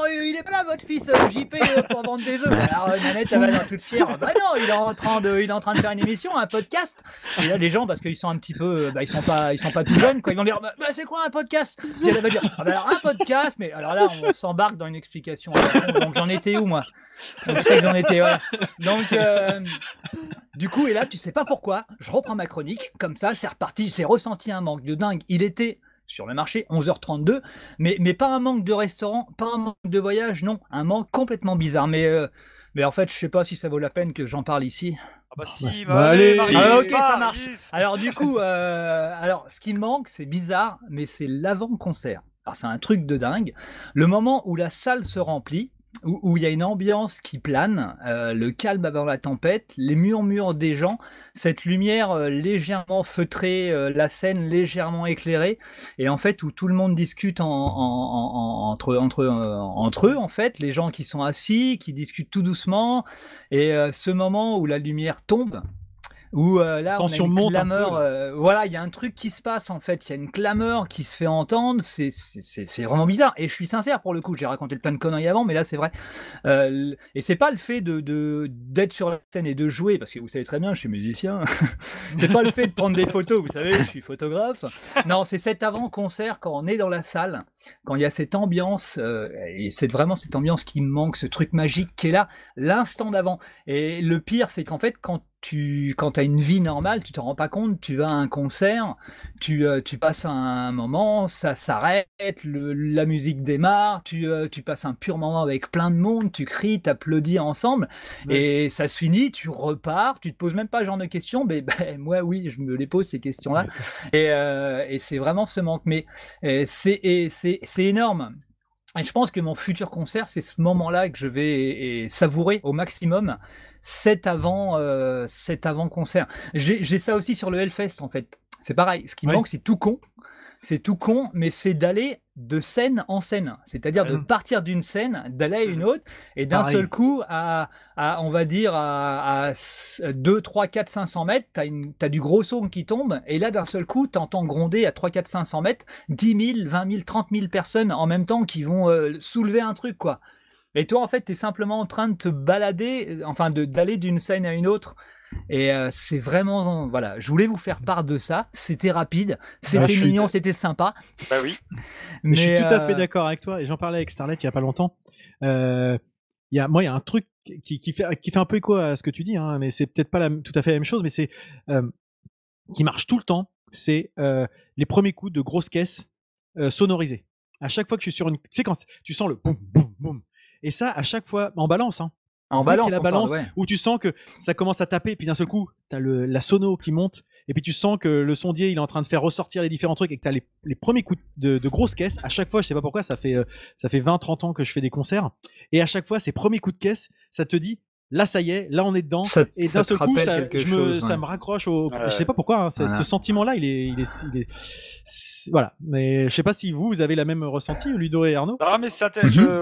il est pas là, votre fils JP, pour vendre des œufs. Alors, Nanette, elle va être toute fière. Bah non, il est en train de faire une émission, un podcast. Et là, les gens, parce qu'ils sont un petit peu. Ils sont pas tout jeunes, quoi. Ils vont dire c'est quoi un podcast? Puis elle va dire alors, un podcast. Mais alors là, on s'embarque dans une explication. Donc, j'en étais où, moi? Donc, c'est que j'en étais, voilà. Donc. Du coup, et là, tu sais pas pourquoi, je reprends ma chronique, comme ça, c'est reparti, j'ai ressenti un manque de dingue. Il était sur le marché, 11h32, mais pas un manque de restaurant, pas un manque de voyage, non, un manque complètement bizarre. Mais en fait, je sais pas si ça vaut la peine que j'en parle ici. Ah bah si, allez, ok, ça marche. Alors du coup, ce qui me manque, c'est bizarre, mais c'est l'avant-concert. Alors c'est un truc de dingue. Le moment où la salle se remplit, où il y a une ambiance qui plane, le calme avant la tempête, les murmures des gens, cette lumière légèrement feutrée, la scène légèrement éclairée, et en fait où tout le monde discute entre eux, en fait, les gens qui sont assis, qui discutent tout doucement, et ce moment où la lumière tombe, où là on a une clameur, voilà, il y a un truc qui se passe en fait, il y a une clameur qui se fait entendre, c'est vraiment bizarre, et je suis sincère pour le coup, j'ai raconté plein de conneries avant, mais là c'est vrai, et c'est pas le fait d'être sur la scène et de jouer, parce que vous savez très bien, je suis musicien, c'est pas le fait de prendre des photos, vous savez, je suis photographe, non, c'est cet avant-concert quand on est dans la salle, quand il y a cette ambiance, et c'est vraiment cette ambiance qui me manque, ce truc magique qui est là, l'instant d'avant, et le pire c'est qu'en fait quand tu as une vie normale, tu te rends pas compte, tu vas à un concert, tu passes un moment, ça s'arrête, la musique démarre, tu passes un pur moment avec plein de monde, tu cries, t'applaudis ensemble, et ça se finit, tu repars, tu te poses même pas ce genre de questions, mais moi oui, je me les pose ces questions-là, et c'est vraiment ce manque, mais c'est énorme. Et je pense que mon futur concert, c'est ce moment-là que je vais savourer au maximum, cet avant-concert. J'ai ça aussi sur le Hellfest, en fait. C'est pareil. Ce qui me manque, c'est tout con, mais c'est d'aller de scène en scène. C'est-à-dire de partir d'une scène, d'aller à une autre, et d'un seul coup, on va dire, à 2, 3, 4, 500 mètres, t'as du gros son qui tombe, et là, d'un seul coup, t'entends gronder à 3, 4, 500 mètres, 10 000, 20 000, 30 000 personnes en même temps qui vont soulever un truc, quoi. Et toi, en fait, t'es simplement en train de te balader, enfin, d'aller d'une scène à une autre. Et c'est vraiment, voilà, je voulais vous faire part de ça. C'était rapide, c'était mignon, c'était sympa. Bah oui. Mais je suis tout à fait d'accord avec toi. Et j'en parlais avec Starlet il y a pas longtemps. Il y a un truc qui fait un peu écho à ce que tu dis, hein, mais c'est peut-être pas tout à fait la même chose, mais c'est qui marche tout le temps. C'est les premiers coups de grosses caisses sonorisées. À chaque fois que je suis sur une séquence, tu sens le boum boum boum. Et ça, à chaque fois, en balance, hein. En balance, la balance, où tu sens que ça commence à taper, et puis d'un seul coup, t'as la sono qui monte, et puis tu sens que le sondier, il est en train de faire ressortir les différents trucs, et que t'as les premiers coups de grosses caisses. À chaque fois, je sais pas pourquoi, ça fait 20-30 ans que je fais des concerts, et à chaque fois, ces premiers coups de caisse, ça te dit, là ça y est, là on est dedans, et d'un seul coup ça me raccroche au. Je sais pas pourquoi, hein, ce sentiment-là, il est voilà. Mais je sais pas si vous avez la même ressenti, Ludo et Arnaud. Ah mais c'est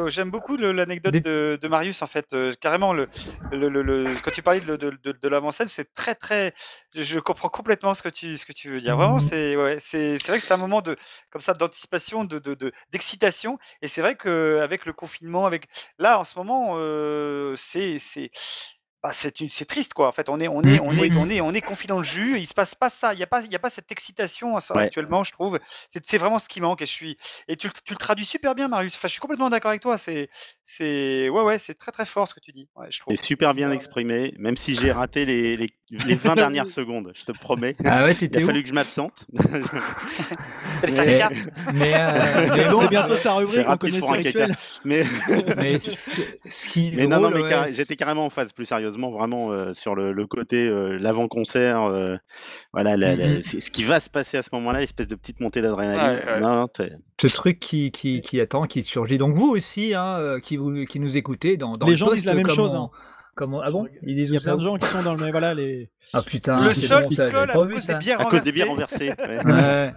j'aime beaucoup l'anecdote de Marius en fait, carrément quand tu parlais de l'avant-scène, c'est très très, je comprends complètement ce que tu veux dire. Vraiment, c'est vrai que c'est un moment comme ça d'anticipation, d'excitation, et c'est vrai que avec le confinement, là en ce moment, c'est triste quoi. En fait, on est confiné dans le jus. Il se passe pas ça. Il y a pas cette excitation actuellement, je trouve. C'est vraiment ce qui manque. Et tu le traduis super bien, Marius. Enfin, je suis complètement d'accord avec toi. C'est très très fort ce que tu dis. Ouais, je trouve. C'est super bien exprimé, même si j'ai raté les 20 dernières secondes. Je te promets. Ah ouais, il a fallu que je m'absente. Mais bon, c'est bientôt sa rubrique. On connaît ça rituel. Mais non, mais j'étais carrément en phase, plus sérieusement, vraiment sur le côté l'avant-concert, voilà, ce qui va se passer à ce moment-là, l'espèce de petite montée d'adrénaline. Ce truc qui attend, qui surgit. Donc vous aussi, hein, qui nous écoutez, dans les le gens disent la même chose. Hein. Comment? Ah bon? Ils disent Il y où a plein ça? de gens qui sont dans le. Mais voilà, les. Ah putain, Le c'est seul bon qui ça, colle j'avais à pas vu cause des ça. bières À cause des bières renversées. renversées. Ouais. Ouais.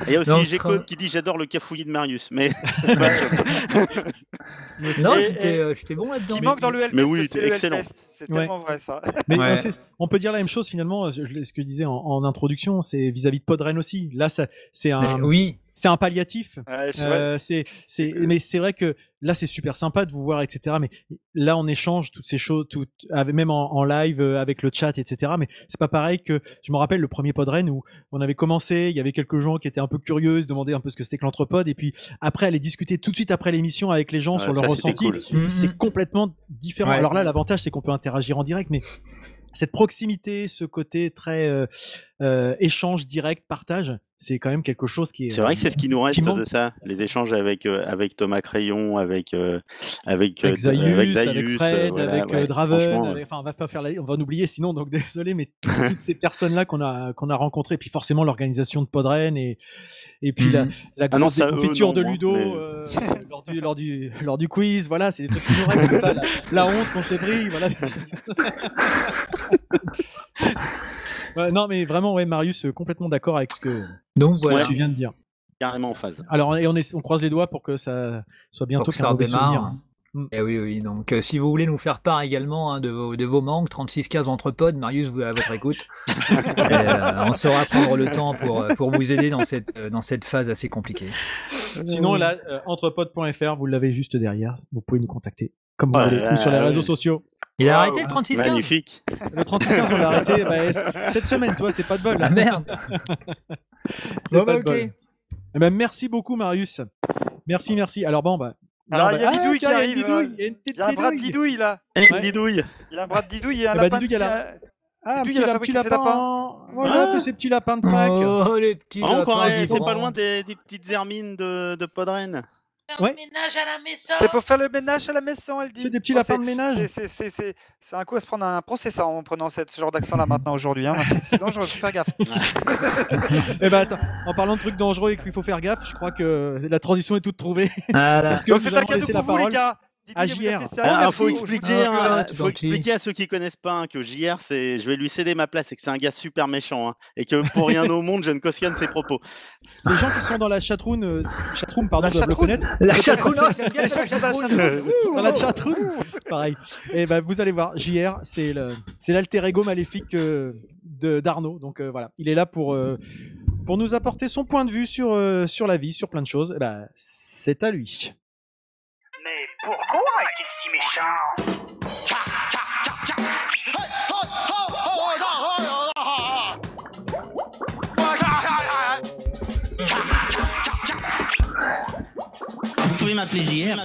Et il y a aussi Donc, G-Code qui dit j'adore le cafouillis de Marius. Mais Non, Et- j'étais bon Ce là-dedans. qui manque dans le Hellfest, mais oui, c'est le excellent. Hellfest. C'est Ouais. tellement vrai ça. Mais Ouais. on peut dire la même chose finalement. Ce que je disais en introduction, c'est vis-à-vis de Podren aussi. Là, c'est un. Oui. C'est un palliatif. Ouais, ouais. Mais c'est vrai que là, c'est super sympa de vous voir, etc. Mais là, on échange toutes ces choses, même en live, avec le chat, etc. Mais c'est pas pareil que, je me rappelle le premier Podren où on avait commencé, il y avait quelques gens qui étaient un peu curieux, se demandaient un peu ce que c'était que l'entrepod, et puis après, aller discuter tout de suite après l'émission avec les gens sur leur ça, c'était ressenti. cool. C'est complètement différent. Ouais. Alors là, l'avantage, c'est qu'on peut interagir en direct, mais cette proximité, ce côté très échange direct, partage, c'est quand même quelque chose qui est. C'est vrai que c'est ce qui nous reste manque. de ça, les échanges avec Thomas Crayon, avec Zaius, avec Fred, voilà, avec ouais, Draven, franchement, enfin on va pas faire on va en oublier sinon, donc désolé, mais toutes ces personnes-là qu'on a rencontrées, puis forcément l'organisation de Podren et puis la Ah non, grosse ça, déconfiture non, de moi, Ludo mais- lors du quiz, voilà, c'est des trucs qui nous restent comme ça, la honte qu'on s'est pris, voilà. Ouais, non mais vraiment, ouais, Marius, complètement d'accord avec ce que Donc voilà. tu viens de dire. carrément en phase. Alors, et on croise les doigts pour que ça soit bientôt Pour que qu'un ça mauvais redémarre. souvenir. Eh oui. Donc, si vous voulez nous faire part également de vos manques, 3615 entre pods, Marius vous à votre écoute. On saura prendre le temps pour vous aider dans cette phase assez compliquée. Sinon, là, entrepod.fr, vous l'avez juste derrière. Vous pouvez nous contacter comme vous Oh là voulez, là, ou sur les ouais. réseaux sociaux. Il a Waouh. arrêté le 3615. Magnifique. Le 3615, on l'a arrêté cette semaine, toi, c'est pas de bol. Ah merde. C'est Bon, pas bah, de bol. ok. Eh ben, merci beaucoup, Marius. Merci. Alors, bon, bah. Alors, il y a Didouille tiens, qui il y a arrive. une didouille, il y a une petite Il y a un bras de didouille. Didouille là. Une Ouais. didouille. Il y a un bras de Didouille et un Eh ben, lapin. Didouille, il y a Ah, un Didouille, petit, elle a un petit fabriqué ses lapin. Voilà, Ah. fait ses petits lapins de Pâques. Oh, les petits Oh, encore, lapins c'est vivants. pas loin des petites hermines de Podren. Faire Ouais. le ménage à la maison. C'est pour faire le ménage à la maison, elle dit. C'est des petits Oh, lapins de ménage. C'est un coup à se prendre un procès, ça, en prenant ce genre d'accent là maintenant aujourd'hui. Hein. C'est dangereux, faut faire gaffe. Eh ben, attends, en parlant de trucs dangereux et qu'il faut faire gaffe, je crois que la transition est toute trouvée. Voilà. Parce que Donc nous c'est un allons cadeau laisser pour la vous, les parole gars. à Didier, vous JR. êtes fait sérieux, Il merci. faut expliquer, c'est faut gentil. expliquer à ceux qui connaissent pas que JR, je vais lui céder ma place et que c'est un gars super méchant et que pour rien au monde je ne cautionne ses propos. Les gens qui sont dans la chatroom, pardon, La doivent le chatroom. connaître. La chatroom, non, j'aime bien Les la gens qui sont dans la chatroom. chatroom. Dans la chatroom, pareil. Et ben vous allez voir, JR, c'est l'alter ego maléfique d'Arnaud. Donc voilà, il est là pour nous apporter son point de vue sur la vie, sur plein de choses. Et ben c'est à lui. Mais pourquoi est-il si méchant? Vous pouvez m'appeler JR.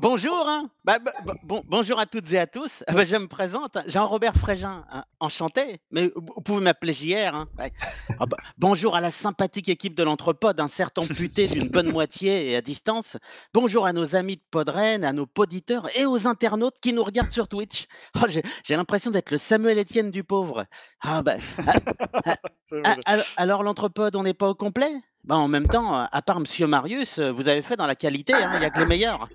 Bonjour, bonjour à toutes et à tous. Je me présente, Jean-Robert Frégin, enchanté, mais vous pouvez m'appeler JR. Ouais. Bonjour à la sympathique équipe de l'Entrepod, certes amputée d'une bonne moitié et à distance. Bonjour à nos amis de Podren, à nos poditeurs et aux internautes qui nous regardent sur Twitch. Oh, j'ai l'impression d'être le Samuel Etienne du pauvre. Alors l'Entrepod, on n'est pas au complet? En même temps, à part Monsieur Marius, vous avez fait dans la qualité, il n'y a que les meilleurs.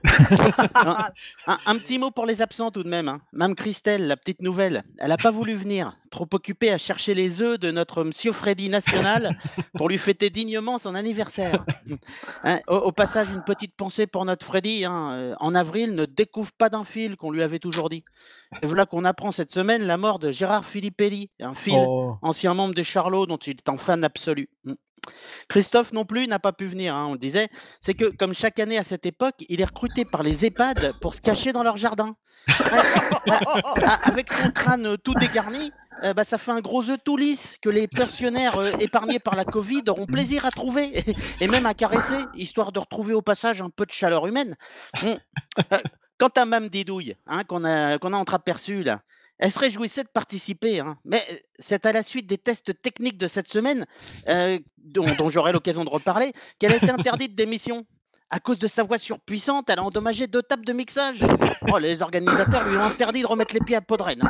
Un petit mot pour les absents tout de même. Mme Christelle, la petite nouvelle, elle n'a pas voulu venir, trop occupée à chercher les œufs de notre Monsieur Freddy National pour lui fêter dignement son anniversaire. Au passage, une petite pensée pour notre Freddy. En avril, ne découvre pas d'un fil qu'on lui avait toujours dit. Et voilà qu'on apprend cette semaine la mort de Gérard Filippelli, un fil, ancien membre des Charlots dont il est un fan absolu. Christophe non plus n'a pas pu venir, on le disait. C'est que, comme chaque année à cette époque, il est recruté par les EHPAD pour se cacher dans leur jardin. Avec son crâne tout dégarni, ça fait un gros œuf tout lisse que les pensionnaires épargnés par la Covid auront plaisir à trouver et même à caresser, histoire de retrouver au passage un peu de chaleur humaine. Quant à Mme Didouille, qu'on a entreaperçue là, elle se réjouissait de participer, mais c'est à la suite des tests techniques de cette semaine, dont j'aurai l'occasion de reparler, qu'elle a été interdite d'émission. À cause de sa voix surpuissante, elle a endommagé 2 tables de mixage. Les organisateurs lui ont interdit de remettre les pieds à Podren.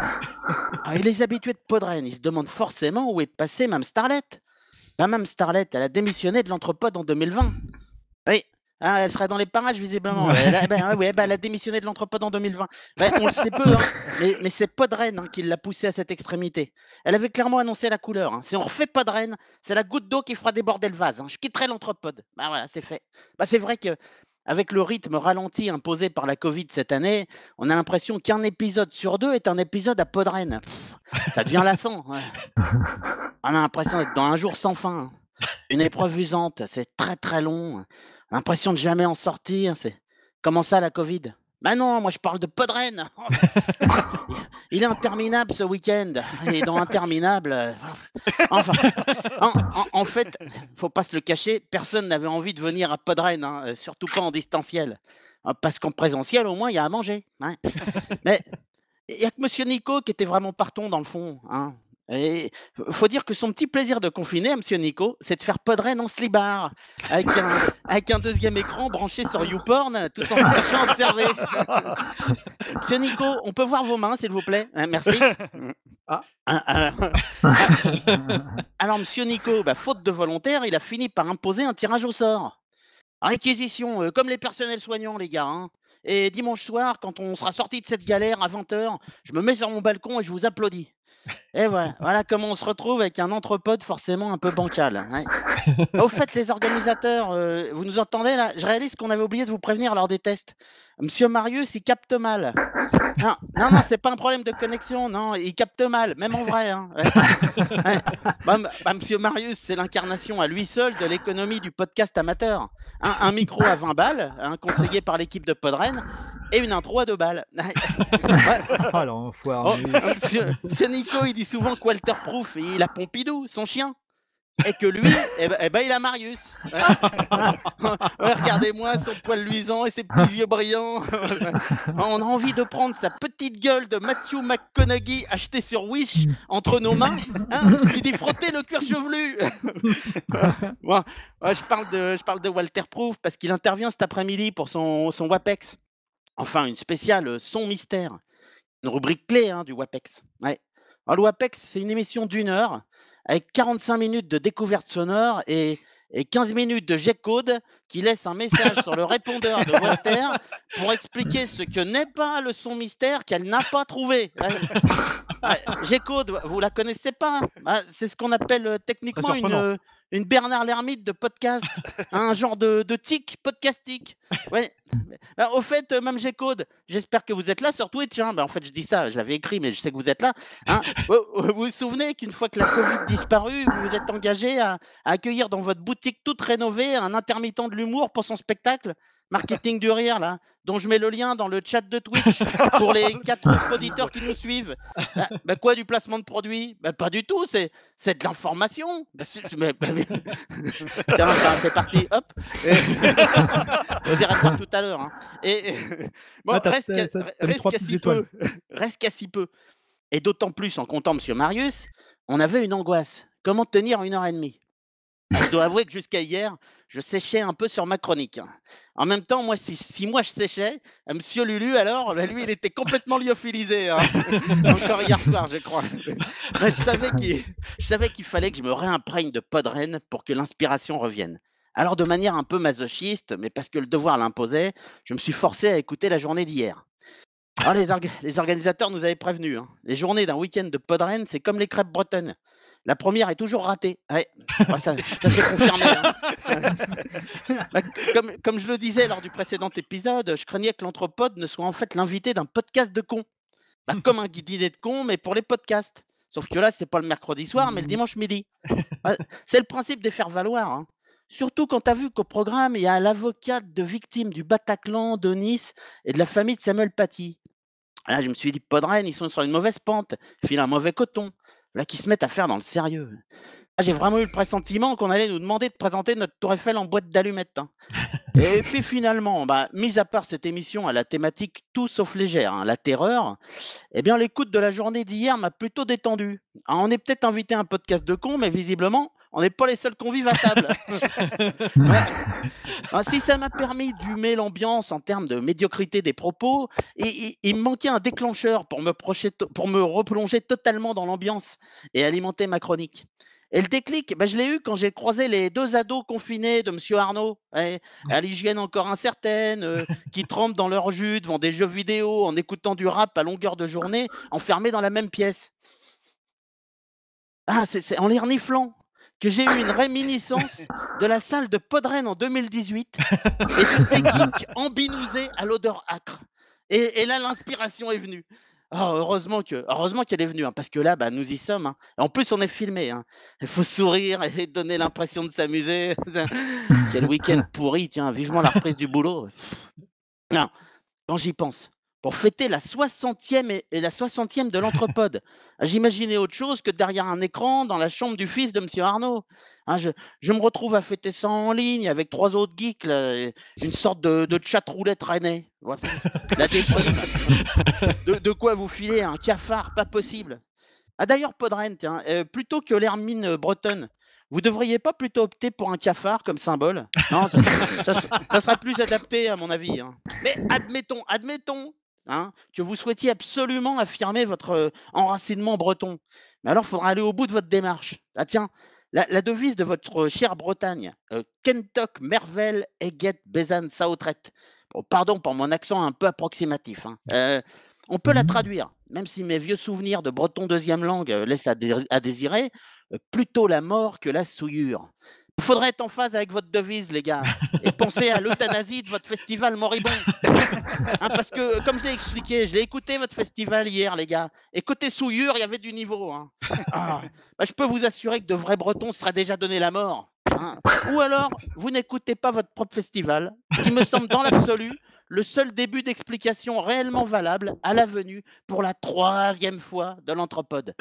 Et les habitués de Podren, ils se demandent forcément où est passée Mme Starlet. Mme Starlet, elle a démissionné de l'Entrepod en 2020. Oui, Ah, elle serait dans les parages, visiblement. Elle a démissionné de l'Entrepode en 2020. On le sait peu, hein, mais c'est Podren qui l'a poussée à cette extrémité. Elle avait clairement annoncé la couleur. Hein. Si on refait Podren, c'est la goutte d'eau qui fera déborder le vase. Hein. Je quitterai l'Entrepode. Voilà, c'est fait. C'est vrai que avec le rythme ralenti imposé par la Covid cette année, on a l'impression qu'un épisode sur 2 est un épisode à Podren. Ça devient lassant. Ouais. On a l'impression d'être dans un jour sans fin. Une épreuve usante, c'est très très long. L'impression de jamais en sortir. C'est comment ça la Covid? Non, moi je parle de Podren. Il est interminable ce week-end. Et dans interminable. Enfin, en fait, faut pas se le cacher, personne n'avait envie de venir à Podren, hein, surtout pas en distanciel. Parce qu'en présentiel, au moins, il y a à manger. Hein. Mais il n'y a que Monsieur Nico qui était vraiment partant dans le fond. Hein. Et faut dire que son petit plaisir de confiner à Monsieur Nico, c'est de faire Podren en slibard, avec un deuxième écran branché sur YouPorn, tout en cherchant à observer. Monsieur Nico, on peut voir vos mains, s'il vous plaît. Merci. Alors, Monsieur Nico, faute de volontaire, il a fini par imposer un tirage au sort. Réquisition, comme les personnels soignants, les gars. Hein. Et dimanche soir, quand on sera sorti de cette galère à 20h, je me mets sur mon balcon et je vous applaudis. Et voilà comment on se retrouve avec un Entrepode forcément un peu bancal. Ouais. Au fait, les organisateurs, vous nous entendez là? Je réalise qu'on avait oublié de vous prévenir lors des tests. Monsieur Marius, il capte mal. Non, c'est pas un problème de connexion, non, il capte mal, même en vrai. Hein. Ouais. Monsieur Marius, c'est l'incarnation à lui seul de l'économie du podcast amateur. Un micro à 20 balles, conseillé par l'équipe de Podren, et une intro à 2 balles. Oh l'enfoiré. Monsieur Nico, il dit souvent que Walter Proof, il a Pompidou, son chien. Et que lui, il a Marius. Regardez-moi son poil luisant et ses petits yeux brillants. On a envie de prendre sa petite gueule de Matthew McConaughey achetée sur Wish entre nos mains et d'y frotter le cuir chevelu. Je parle de Walter Proof parce qu'il intervient cet après-midi pour son WAPEX. Enfin, une spéciale son mystère. Une rubrique clé du WAPEX. Ouais. Alors, le WAPEX, c'est une émission d'1 heure avec 45 minutes de découverte sonore et 15 minutes de G-code qui laisse un message sur le répondeur de Walter pour expliquer ce que n'est pas le son mystère qu'elle n'a pas trouvé. G-code, vous la connaissez pas? C'est ce qu'on appelle techniquement une Bernard Lermite de podcast, un genre de tic podcastique. Ouais. Au fait, Mme G-Code, j'espère que vous êtes là sur Twitch. Hein. En fait, je dis ça, je l'avais écrit, mais je sais que vous êtes là. Hein. Vous vous souvenez qu'une fois que la Covid disparut, vous vous êtes engagé à accueillir dans votre boutique toute rénovée un intermittent de l'humour pour son spectacle Marketing du rire, là, dont je mets le lien dans le chat de Twitch pour les 4 auditeurs qui nous suivent. Quoi, du placement de produits? Pas du tout, c'est de l'information. Tiens, c'est parti, hop. Vous irez le voir tout à l'heure. Hein. Reste qu'à si peu. Et d'autant plus en comptant M. Marius, on avait une angoisse. Comment tenir 1h30? Je dois avouer que jusqu'à hier, je séchais un peu sur ma chronique. En même temps, moi, si moi je séchais, Monsieur Lulu, alors, lui, il était complètement lyophilisé. Hein. Encore hier soir, je crois. Je savais qu'il fallait que je me réimprègne de Podren pour que l'inspiration revienne. Alors, de manière un peu masochiste, mais parce que le devoir l'imposait, je me suis forcé à écouter la journée d'hier. Alors, les organisateurs nous avaient prévenus. Hein. Les journées d'un week-end de Podren, c'est comme les crêpes bretonnes. La première est toujours ratée. Ouais. Ça s'est confirmé. Hein. Comme je le disais lors du précédent épisode, je craignais que l'Entrepode ne soit en fait l'invité d'un podcast de cons. Comme un guide d'idées de cons, mais pour les podcasts. Sauf que là, c'est pas le mercredi soir, mais le dimanche midi. C'est le principe des faire-valoir. Hein. Surtout quand tu as vu qu'au programme, il y a l'avocate de victime du Bataclan, de Nice et de la famille de Samuel Paty. Là, je me suis dit, Podren, ils sont sur une mauvaise pente. Ils filent un mauvais coton. Là, qui se mettent à faire dans le sérieux. J'ai vraiment eu le pressentiment qu'on allait nous demander de présenter notre Tour Eiffel en boîte d'allumettes. Hein. Et puis finalement, mis à part cette émission à la thématique tout sauf légère, hein, la terreur, eh bien l'écoute de la journée d'hier m'a plutôt détendu. Alors, on est peut-être invité à un podcast de cons, mais visiblement, on n'est pas les seuls convives à table. Alors, si ça m'a permis d'humer l'ambiance en termes de médiocrité des propos, il me manquait un déclencheur pour me replonger totalement dans l'ambiance et alimenter ma chronique. Et le déclic, bah, je l'ai eu quand j'ai croisé les 2 ados confinés de monsieur Arnaud, ouais, à l'hygiène encore incertaine, qui trempent dans leur jus devant des jeux vidéo, en écoutant du rap à longueur de journée, enfermés dans la même pièce. Ah, c'est en les reniflant que j'ai eu une réminiscence de la salle de Podren en 2018 et de ces geeks embinousés à l'odeur âcre. Et là, l'inspiration est venue. Ah, heureusement qu'elle est venue, hein, parce que là, bah, nous y sommes, hein. En plus, on est filmé, hein. Il faut sourire et donner l'impression de s'amuser. Quel week-end pourri, tiens, vivement la reprise du boulot. Non, quand j'y pense, pour fêter la 60e et la 60e de l'Entrepode, j'imaginais autre chose que derrière un écran dans la chambre du fils de monsieur Arnaud. Hein, je me retrouve à fêter ça en ligne avec 3 autres geeks, là, et une sorte de chat roulette rennais. Ouais, la déprime. De quoi vous filer un cafard, pas possible. Ah d'ailleurs, Podren, tiens, plutôt que l'hermine bretonne, vous devriez pas plutôt opter pour un cafard comme symbole? Non, ça sera plus adapté à mon avis, hein. Mais admettons, hein, que vous souhaitiez absolument affirmer votre enracinement breton. Mais alors, il faudra aller au bout de votre démarche. Ah tiens, la devise de votre chère Bretagne, Kentock, Mervel, Eget, Bézanne, Sautret. Bon, pardon pour mon accent un peu approximatif, hein. On peut la traduire, même si mes vieux souvenirs de breton deuxième langue laissent à désirer, plutôt la mort que la souillure. Il faudrait être en phase avec votre devise, les gars, et penser à l'euthanasie de votre festival moribond. Hein, parce que, comme je l'ai expliqué, je l'ai écouté votre festival hier, les gars, et côté souillure, il y avait du niveau, hein. Ah, bah, je peux vous assurer que de vrais Bretons seraient déjà donné la mort, hein. Ou alors, vous n'écoutez pas votre propre festival, ce qui me semble dans l'absolu le seul début d'explication réellement valable à la venue pour la 3e fois de l'Entrepode.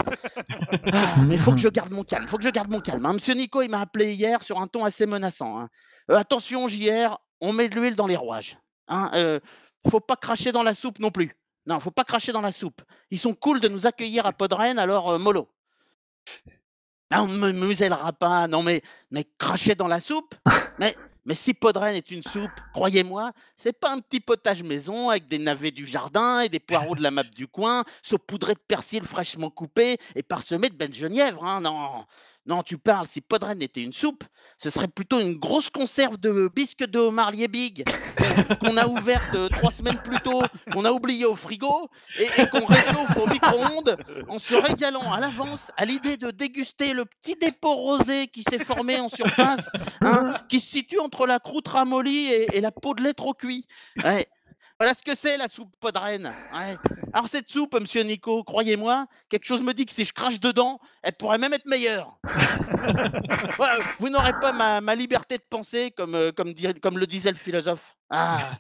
Ah, mais il faut que je garde mon calme, hein. Monsieur Nico, il m'a appelé hier sur un ton assez menaçant, hein. Attention, JR, on met de l'huile dans les rouages, hein. Faut pas cracher dans la soupe non plus. Non, faut pas cracher dans la soupe. Ils sont cool de nous accueillir à Podren, alors mollo. Ah, on ne me musellera pas, non mais cracher dans la soupe? Mais si Podren est une soupe, croyez-moi, c'est pas un petit potage maison avec des navets du jardin et des poireaux de la map du coin, saupoudrés de persil fraîchement coupé et parsemés de genièvre, hein. Non, tu parles, si Podren était une soupe, ce serait plutôt une grosse conserve de bisques de homard Liebig qu'on a ouverte 3 semaines plus tôt, qu'on a oublié au frigo et qu'on réchauffe au micro-ondes en se régalant à l'avance à l'idée de déguster le petit dépôt rosé qui s'est formé en surface, hein, qui se situe entre la croûte ramollie et la peau de lait trop cuit. Ouais. Voilà ce que c'est la soupe Podren. Ouais. Alors cette soupe, monsieur Nico, croyez-moi, quelque chose me dit que si je crache dedans, elle pourrait même être meilleure. Ouais, vous n'aurez pas ma liberté de penser comme le disait le philosophe. Ah,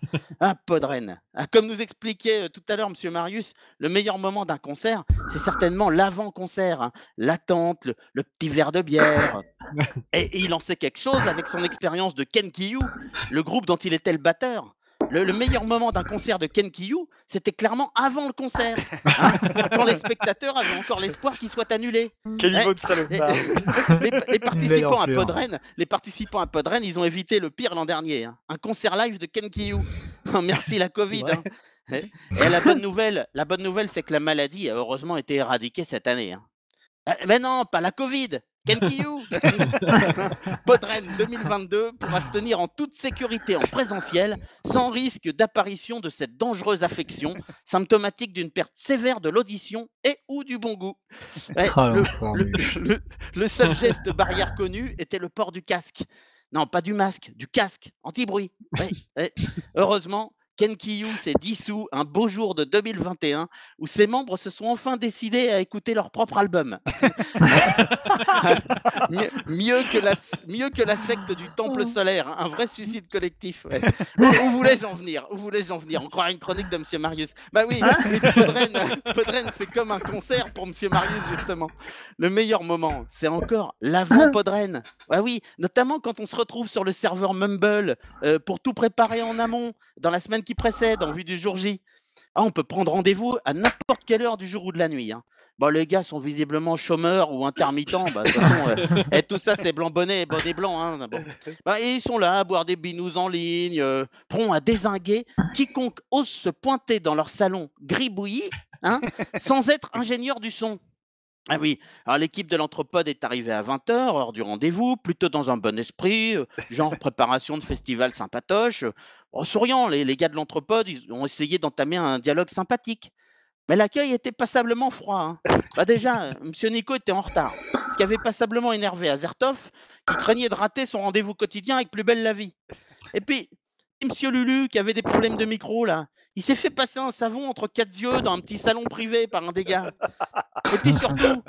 Podren. Ah, comme nous expliquait tout à l'heure monsieur Marius, le meilleur moment d'un concert, c'est certainement l'avant-concert, hein. L'attente, le petit verre de bière. Et il en sait quelque chose avec son expérience de Ken Kiyou, le groupe dont il était le batteur. Le meilleur moment d'un concert de Ken Kiyou, c'était clairement avant le concert, hein, quand les spectateurs avaient encore l'espoir qu'il soit annulé. Quel niveau de salopard. Les participants à Podren, ils ont évité le pire l'an dernier, hein, un concert live de Ken Kiyou. Merci la Covid, hein. Et la bonne nouvelle, c'est que la maladie a heureusement été éradiquée cette année, hein. Mais non, pas la Covid. Ken Kiyou. Podren 2022 pourra se tenir en toute sécurité en présentiel, sans risque d'apparition de cette dangereuse affection, symptomatique d'une perte sévère de l'audition et ou du bon goût. Ouais, le seul geste barrière connu était le port du casque. Non, pas du masque, du casque, anti-bruit. Ouais. Heureusement, Ken Kiyou s'est dissous un beau jour de 2021 où ses membres se sont enfin décidés à écouter leur propre album. mieux que la secte du temple solaire, un vrai suicide collectif. Ouais. Où voulais-je en venir? On croirait une chronique de monsieur Marius. Bah oui, Podren, c'est comme un concert pour monsieur Marius, justement. Le meilleur moment, c'est encore l'avant Podren. Ouais, oui, notamment quand on se retrouve sur le serveur Mumble pour tout préparer en amont dans la semaine qui précède en vue du jour J. Ah, on peut prendre rendez-vous à n'importe quelle heure du jour ou de la nuit, hein. Bon, les gars sont visiblement chômeurs ou intermittents. Bah, de toute façon, et tout ça, c'est blanc bonnet blanc, hein. Bon. Bah, et ils sont là à boire des binous en ligne, prêts à dézinguer quiconque ose se pointer dans leur salon gribouillis, hein, sans être ingénieur du son. Ah oui, alors l'équipe de l'Anthropode est arrivée à 20h, heure du rendez-vous, plutôt dans un bon esprit, genre préparation de festival sympatoche. En souriant, les gars de l'Anthropode, ils ont essayé d'entamer un dialogue sympathique. Mais l'accueil était passablement froid, hein. Bah déjà, Monsieur Nico était en retard, ce qui avait passablement énervé Azertov, qui craignait de rater son rendez-vous quotidien avec Plus belle la vie. Et puis, Monsieur Lulu, qui avait des problèmes de micro, là, il s'est fait passer un savon entre quatre yeux dans un petit salon privé par un des gars. Et puis surtout,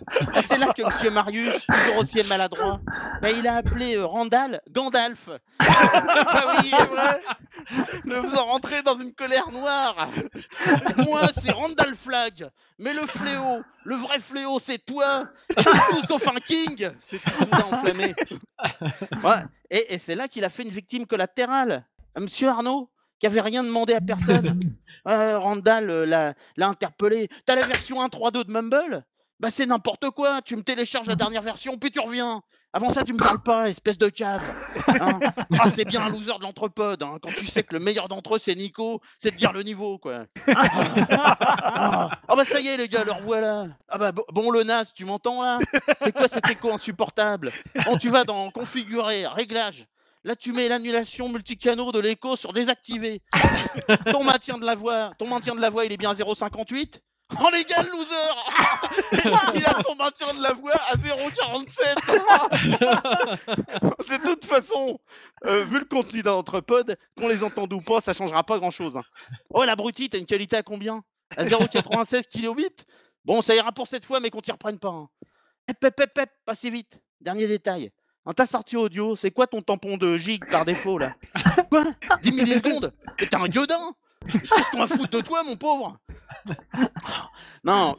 c'est là que Monsieur Marius, toujours aussi maladroit, bah, il a appelé Randall Gandalf. Ah oui, c'est vrai. Le faisant rentrer dans une colère noire. Moi, c'est Randall Flagg, mais le vrai fléau, c'est toi. Et tout sauf un king. C'est tout soudain enflammé. Ouais. Et c'est là qu'il a fait une victime collatérale. Monsieur Arnaud, qui avait rien demandé à personne. Randall l'a interpellé. T'as la version 1.3.2 de Mumble? Bah c'est n'importe quoi, tu me télécharges la dernière version, puis tu reviens. Avant ça, tu me parles pas, espèce de cave. Hein. Ah, c'est bien un loser de l'Anthropode, hein, quand tu sais que le meilleur d'entre eux, c'est Nico, c'est de dire le niveau, quoi. Ah bah ça y est, les gars, leur voilà. Ah bah bon, le NAS, tu m'entends là? C'est quoi cet écho insupportable? Bon, tu vas dans configurer, réglage. Là, tu mets l'annulation multicanaux de l'écho sur désactivé. Ton maintien de la voix, il est bien à 0,58. Oh les gars, le loser. Il a son maintien de la voix à 0,47. De toute façon, vu le contenu d'un Anthropode, qu'on les entende ou pas, ça changera pas grand-chose. Oh l'abruti, t'as une qualité à combien? À 0,96 kilobits? Bon, ça ira pour cette fois, mais qu'on t'y reprenne pas. Hein. Pas si vite. Dernier détail. Dans ta sortie audio, c'est quoi ton tampon de gig par défaut là? Quoi? 10 millisecondes? Mais t'es un gueudin? Qu'est-ce qu'on va foutre de toi, mon pauvre? Non,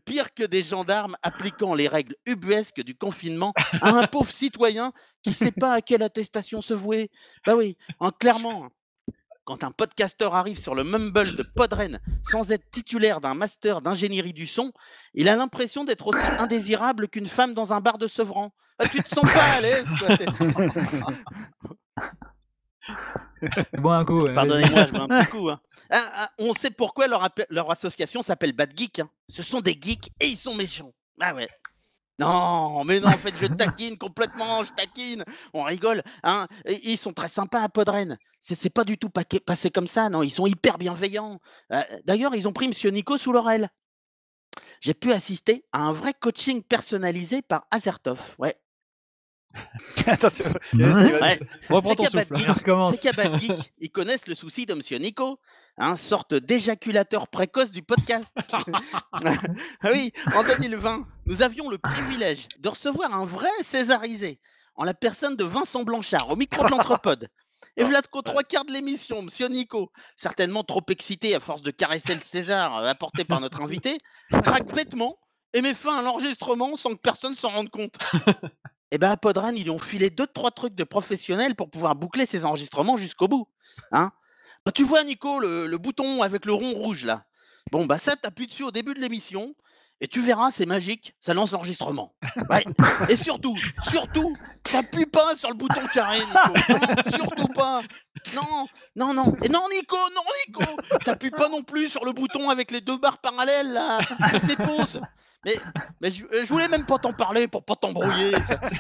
pire que des gendarmes appliquant les règles ubuesques du confinement à un pauvre citoyen qui ne sait pas à quelle attestation se vouer. Bah oui, clairement, quand un podcasteur arrive sur le Mumble de Podren sans être titulaire d'un master d'ingénierie du son, il a l'impression d'être aussi indésirable qu'une femme dans un bar de Sevran. Bah, tu te sens pas à l'aise, quoi. Bois un coup. Pardonnez-moi, je bois un petit coup. Hein. On sait pourquoi leur association s'appelle Bad Geek. Hein. Ce sont des geeks et ils sont méchants. Ah ouais. Non, mais non, en fait, je taquine complètement, je taquine. On rigole. Hein. Et ils sont très sympas à Podren. C'est pas du tout passé comme ça, non. Ils sont hyper bienveillants. D'ailleurs, ils ont pris Monsieur Nico sous leur aile. J'ai pu assister à un vrai coaching personnalisé par Azertov. Ouais. Attention. Reprends ton souffle. C'est qu'à Bad Geek, ils connaissent le souci de Monsieur Nico, hein, sorte d'éjaculateur précoce du podcast. Oui, en 2020, nous avions le privilège de recevoir un vrai césarisé, en la personne de Vincent Blanchard, au micro de l'Anthropode. Et voilà qu'aux 3/4 de l'émission, Monsieur Nico, certainement trop excité à force de caresser le César apporté par notre invité, craque bêtement et met fin à l'enregistrement sans que personne s'en rende compte. Et bien à Podren, ils lui ont filé 2-3 trucs de professionnels pour pouvoir boucler ses enregistrements jusqu'au bout. Hein, bah, tu vois, Nico, le bouton avec le rond rouge là. Bon, bah ça, t'appuies dessus au début de l'émission et tu verras, c'est magique, ça lance l'enregistrement. Ouais. Et surtout, t'appuies pas sur le bouton carré, Nico. Non, surtout pas. Non. Et non, Nico, t'appuies pas non plus sur le bouton avec les 2 barres parallèles là. Ça s'épose. Mais je voulais même pas t'en parler pour pas t'embrouiller.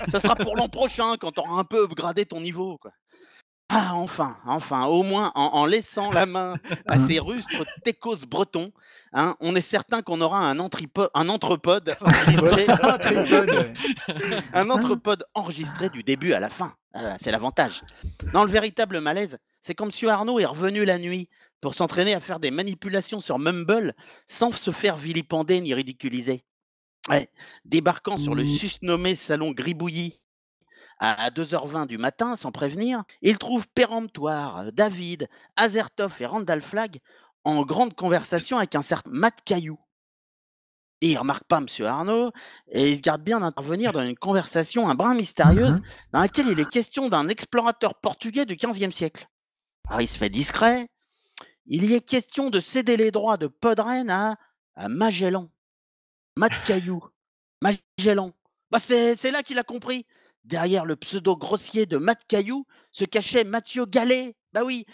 Ça sera pour l'an prochain quand t'auras un peu upgradé ton niveau, quoi. Ah, enfin, au moins en laissant la main à ces rustres techos bretons, hein, on est certain qu'on aura un Anthropode enregistré, un Anthropode enregistré du début à la fin. C'est l'avantage. Non, le véritable malaise, c'est quand M. Arnaud est revenu la nuit pour s'entraîner à faire des manipulations sur Mumble sans se faire vilipender ni ridiculiser. Ouais, débarquant sur le susnommé salon Gribouillis à 2h20 du matin, sans prévenir, il trouve péremptoire David, Azertov et Randall Flagg en grande conversation avec un certain Matt Caillou. Et il ne remarque pas M. Arnaud, et il se garde bien d'intervenir dans une conversation un brin mystérieuse dans laquelle il est question d'un explorateur portugais du XVe siècle. Alors il se fait discret, il y est question de céder les droits de Podren à Magellan. Matt Caillou, Magellan. Bah c'est là qu'il a compris. Derrière le pseudo grossier de Matt Caillou se cachait Mathieu Gallet. Bah oui,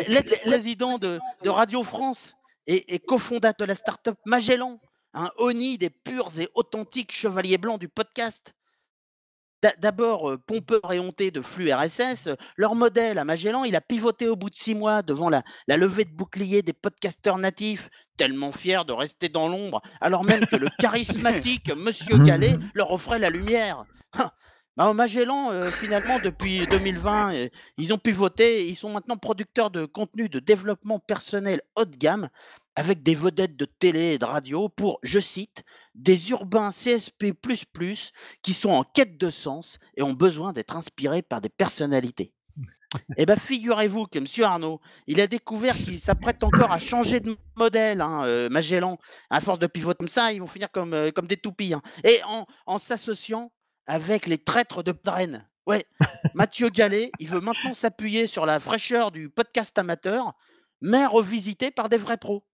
l'ex-président de Radio France et cofondateur de la start-up Magellan. un Oni des purs et authentiques chevaliers blancs du podcast. D'abord, pompeurs et hontés de flux RSS, leur modèle à Magellan, il a pivoté au bout de 6 mois devant la levée de bouclier des podcasteurs natifs, tellement fiers de rester dans l'ombre, alors même que le charismatique Monsieur Gallet leur offrait la lumière. Au Magellan, finalement, depuis 2020, ils ont pivoté, ils sont maintenant producteurs de contenu de développement personnel haut de gamme, avec des vedettes de télé et de radio pour, je cite, des urbains CSP++ qui sont en quête de sens et ont besoin d'être inspirés par des personnalités. Eh bien, figurez-vous que M. Arnaud, il a découvert qu'il s'apprête encore à changer de modèle, Magellan. À force de pivoter comme ça, ils vont finir comme des toupies. Et en s'associant avec les traîtres de Podren. Ouais, Mathieu Gallet, il veut maintenant s'appuyer sur la fraîcheur du podcast amateur, mais revisité par des vrais pros.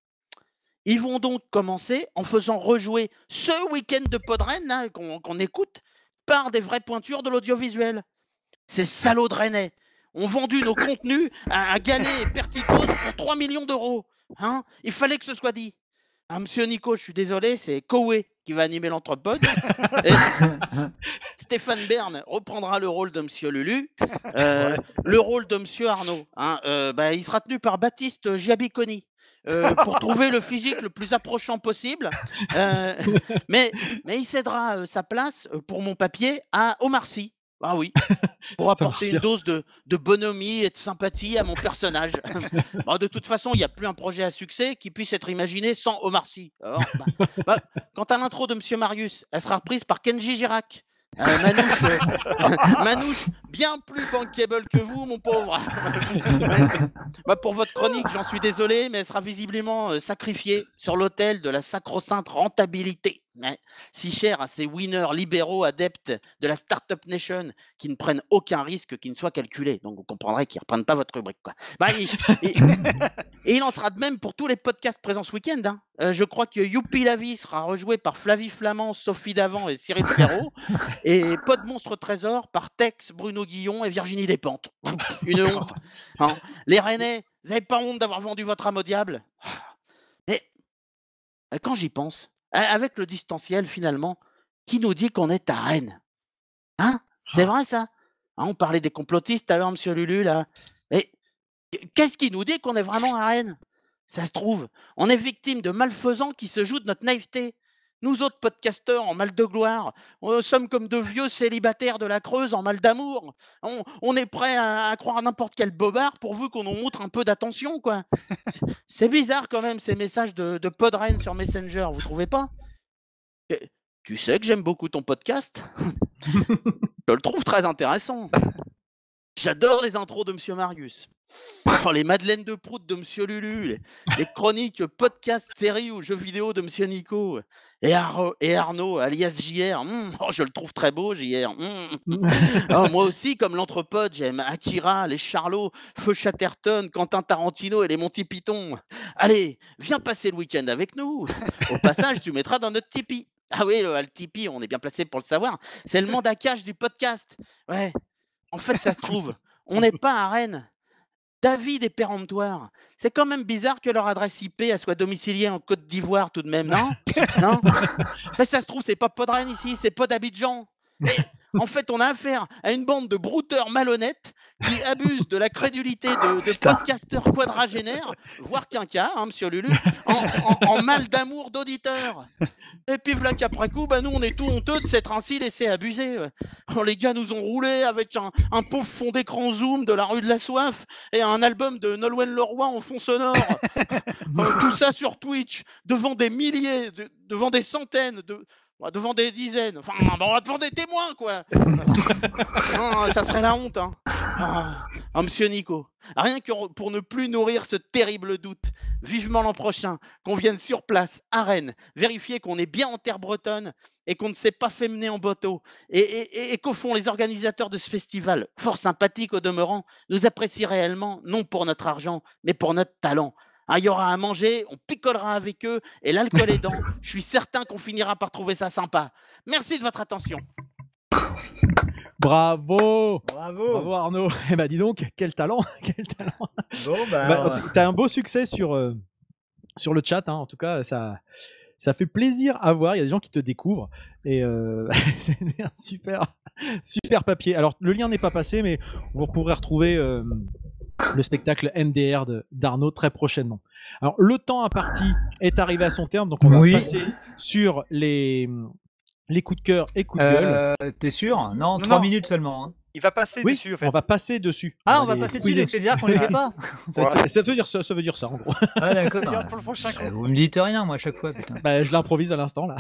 Ils vont donc commencer en faisant rejouer ce week-end de Podren qu'on écoute par des vraies pointures de l'audiovisuel. Ces salauds de Rennais ont vendu nos contenus à Gallet et Perticos pour 3 millions d'euros. Il fallait que ce soit dit. Monsieur Nico, je suis désolé, c'est Koé qui va animer l'Anthropode. Stéphane Bern reprendra le rôle de Monsieur Lulu. Le rôle de Monsieur Arnaud, il sera tenu par Baptiste Giabiconi. Pour trouver le physique le plus approchant possible. Mais il cédera sa place pour mon papier à Omar Sy. Ah oui, pour apporter une dose de bonhomie et de sympathie à mon personnage. De toute façon, il n'y a plus un projet à succès qui puisse être imaginé sans Omar Sy. Alors, quant à l'intro de Monsieur Marius, elle sera reprise par Kenji Girac. Manouche, bien plus bankable que vous, mon pauvre. Pour votre chronique, j'en suis désolé, mais elle sera visiblement sacrifiée sur l'autel de la sacro-sainte rentabilité, si chère à ces winners libéraux adeptes de la Startup Nation qui ne prennent aucun risque qui ne soit calculé. Donc vous comprendrez qu'ils ne reprennent pas votre rubrique, quoi. Et il en sera de même pour tous les podcasts présents ce week-end. Je crois que Youpi la vie sera rejoué par Flavie Flamand, Sophie Davant et Cyril Ferraud. Et Pod Monstre Trésor par Tex, Bruno Guillon et Virginie Despentes. Une honte. Les Rennais, vous n'avez pas honte d'avoir vendu votre âme au diable? Mais quand j'y pense, avec le distanciel finalement, qui nous dit qu'on est à Rennes? C'est vrai ça? On parlait des complotistes alors, Monsieur Lulu, là. Et qu'est-ce qui nous dit qu'on est vraiment à Rennes? Ça se trouve, on est victime de malfaisants qui se jouent de notre naïveté. Nous autres podcasteurs en mal de gloire, sommes comme de vieux célibataires de la Creuse en mal d'amour. On est prêt à croire n'importe quel bobard pourvu qu'on nous montre un peu d'attention, quoi. C'est bizarre quand même ces messages de Podren sur Messenger, vous trouvez pas? Tu sais que j'aime beaucoup ton podcast. Je le trouve très intéressant. J'adore les intros de Monsieur Marius. Les Madeleines de Prout de Monsieur Lulu, les chroniques podcasts, séries ou jeux vidéo de Monsieur Nico et Arnaud, alias JR. Je le trouve très beau, JR. Moi aussi, comme l'Anthropode, j'aime Akira, les Charlots, Feu Chatterton, Quentin Tarantino et les Monty Python. Allez, viens passer le week-end avec nous. Au passage, tu mettras dans notre Tipeee. Ah oui, le Tipeee, on est bien placé pour le savoir. C'est le mandat cash du podcast. Ouais. En fait, ça se trouve, on n'est pas à Rennes. David et Péremptoire. C'est quand même bizarre que leur adresse IP soit domiciliée en Côte d'Ivoire tout de même, non? Non. Mais ça se trouve, c'est pas Podren ici, c'est Pod Abidjan. Et en fait, on a affaire à une bande de brouteurs malhonnêtes qui abusent de la crédulité de podcasteurs quadragénaires, voire quinquas, Monsieur Lulu, en mal d'amour d'auditeurs. Et puis voilà qu'après coup, nous on est tout honteux de s'être ainsi laissé abuser. Les gars nous ont roulé avec un pauvre fond d'écran zoom de la rue de la Soif et un album de Nolwenn Leroy en fond sonore. Tout ça sur Twitch, devant des milliers, devant des centaines, devant des dizaines, devant des témoins, quoi. Ça serait la honte, Monsieur Nico, rien que pour ne plus nourrir ce terrible doute, vivement l'an prochain, qu'on vienne sur place, à Rennes, vérifier qu'on est bien en terre bretonne et qu'on ne s'est pas fait mener en bateau et qu'au fond, les organisateurs de ce festival, fort sympathiques au demeurant, nous apprécient réellement, non pour notre argent, mais pour notre talent. Il y aura à manger, on picolera avec eux et l'alcool aidant, je suis certain qu'on finira par trouver ça sympa. Merci de votre attention. Bravo Arnaud. Dis donc, quel talent. Bon, t'as un beau succès sur le chat, en tout cas, ça Ça fait plaisir à voir. Il y a des gens qui te découvrent et c'est un super papier. Alors le lien n'est pas passé, mais vous pourrez retrouver le spectacle MDR d'Arnaud très prochainement. Alors le temps imparti est arrivé à son terme, donc on va passer sur les coups de cœur et coups de gueule. T'es sûr? Non, 3 minutes seulement. Hein. Il va passer dessus, en fait. On va passer dessus. Ah, on va passer dessus, donc c'est-à-dire qu'on les fait pas. Ça veut dire ça, en gros. Ah, d'accord. Pour le prochain coup. Vous me dites rien, moi, à chaque fois. Putain. Je l'improvise à l'instant, là.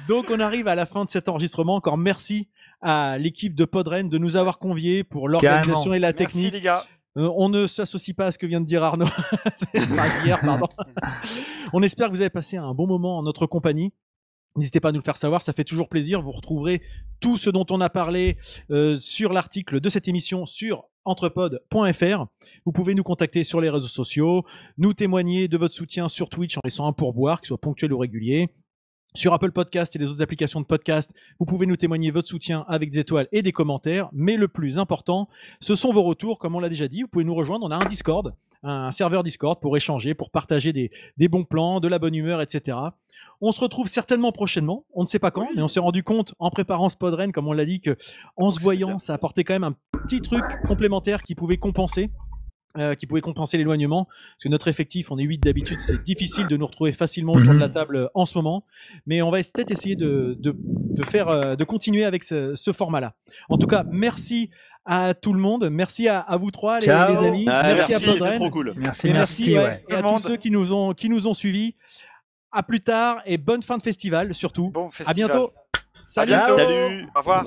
Donc, on arrive à la fin de cet enregistrement. Encore merci à l'équipe de Podren de nous avoir conviés pour l'organisation et la technique. Merci, les gars. On ne s'associe pas à ce que vient de dire Arnaud. On espère que vous avez passé un bon moment en notre compagnie. N'hésitez pas à nous le faire savoir, ça fait toujours plaisir. Vous retrouverez tout ce dont on a parlé sur l'article de cette émission sur entrepod.fr. Vous pouvez nous contacter sur les réseaux sociaux, nous témoigner de votre soutien sur Twitch en laissant un pourboire, qu'il soit ponctuel ou régulier. Sur Apple Podcast et les autres applications de podcast, vous pouvez nous témoigner votre soutien avec des étoiles et des commentaires. Mais le plus important, ce sont vos retours. Comme on l'a déjà dit, vous pouvez nous rejoindre. On a un Discord, un serveur Discord pour échanger, pour partager des bons plans, de la bonne humeur, etc. On se retrouve certainement prochainement. On ne sait pas quand, mais on s'est rendu compte en préparant ce Podren, comme on l'a dit, que en se voyant, ça apportait quand même un petit truc complémentaire qui pouvait compenser. L'éloignement, parce que notre effectif, on est 8 d'habitude, c'est difficile de nous retrouver facilement autour de la table en ce moment, mais on va peut-être essayer de continuer avec ce format-là. En tout cas, merci à tout le monde, merci à vous trois, les amis, merci à Podren, trop cool. Merci, ouais. Et à tous ceux qui nous ont suivis. À plus tard et bonne fin de festival surtout. Bon festival. À bientôt. Salut. Au revoir.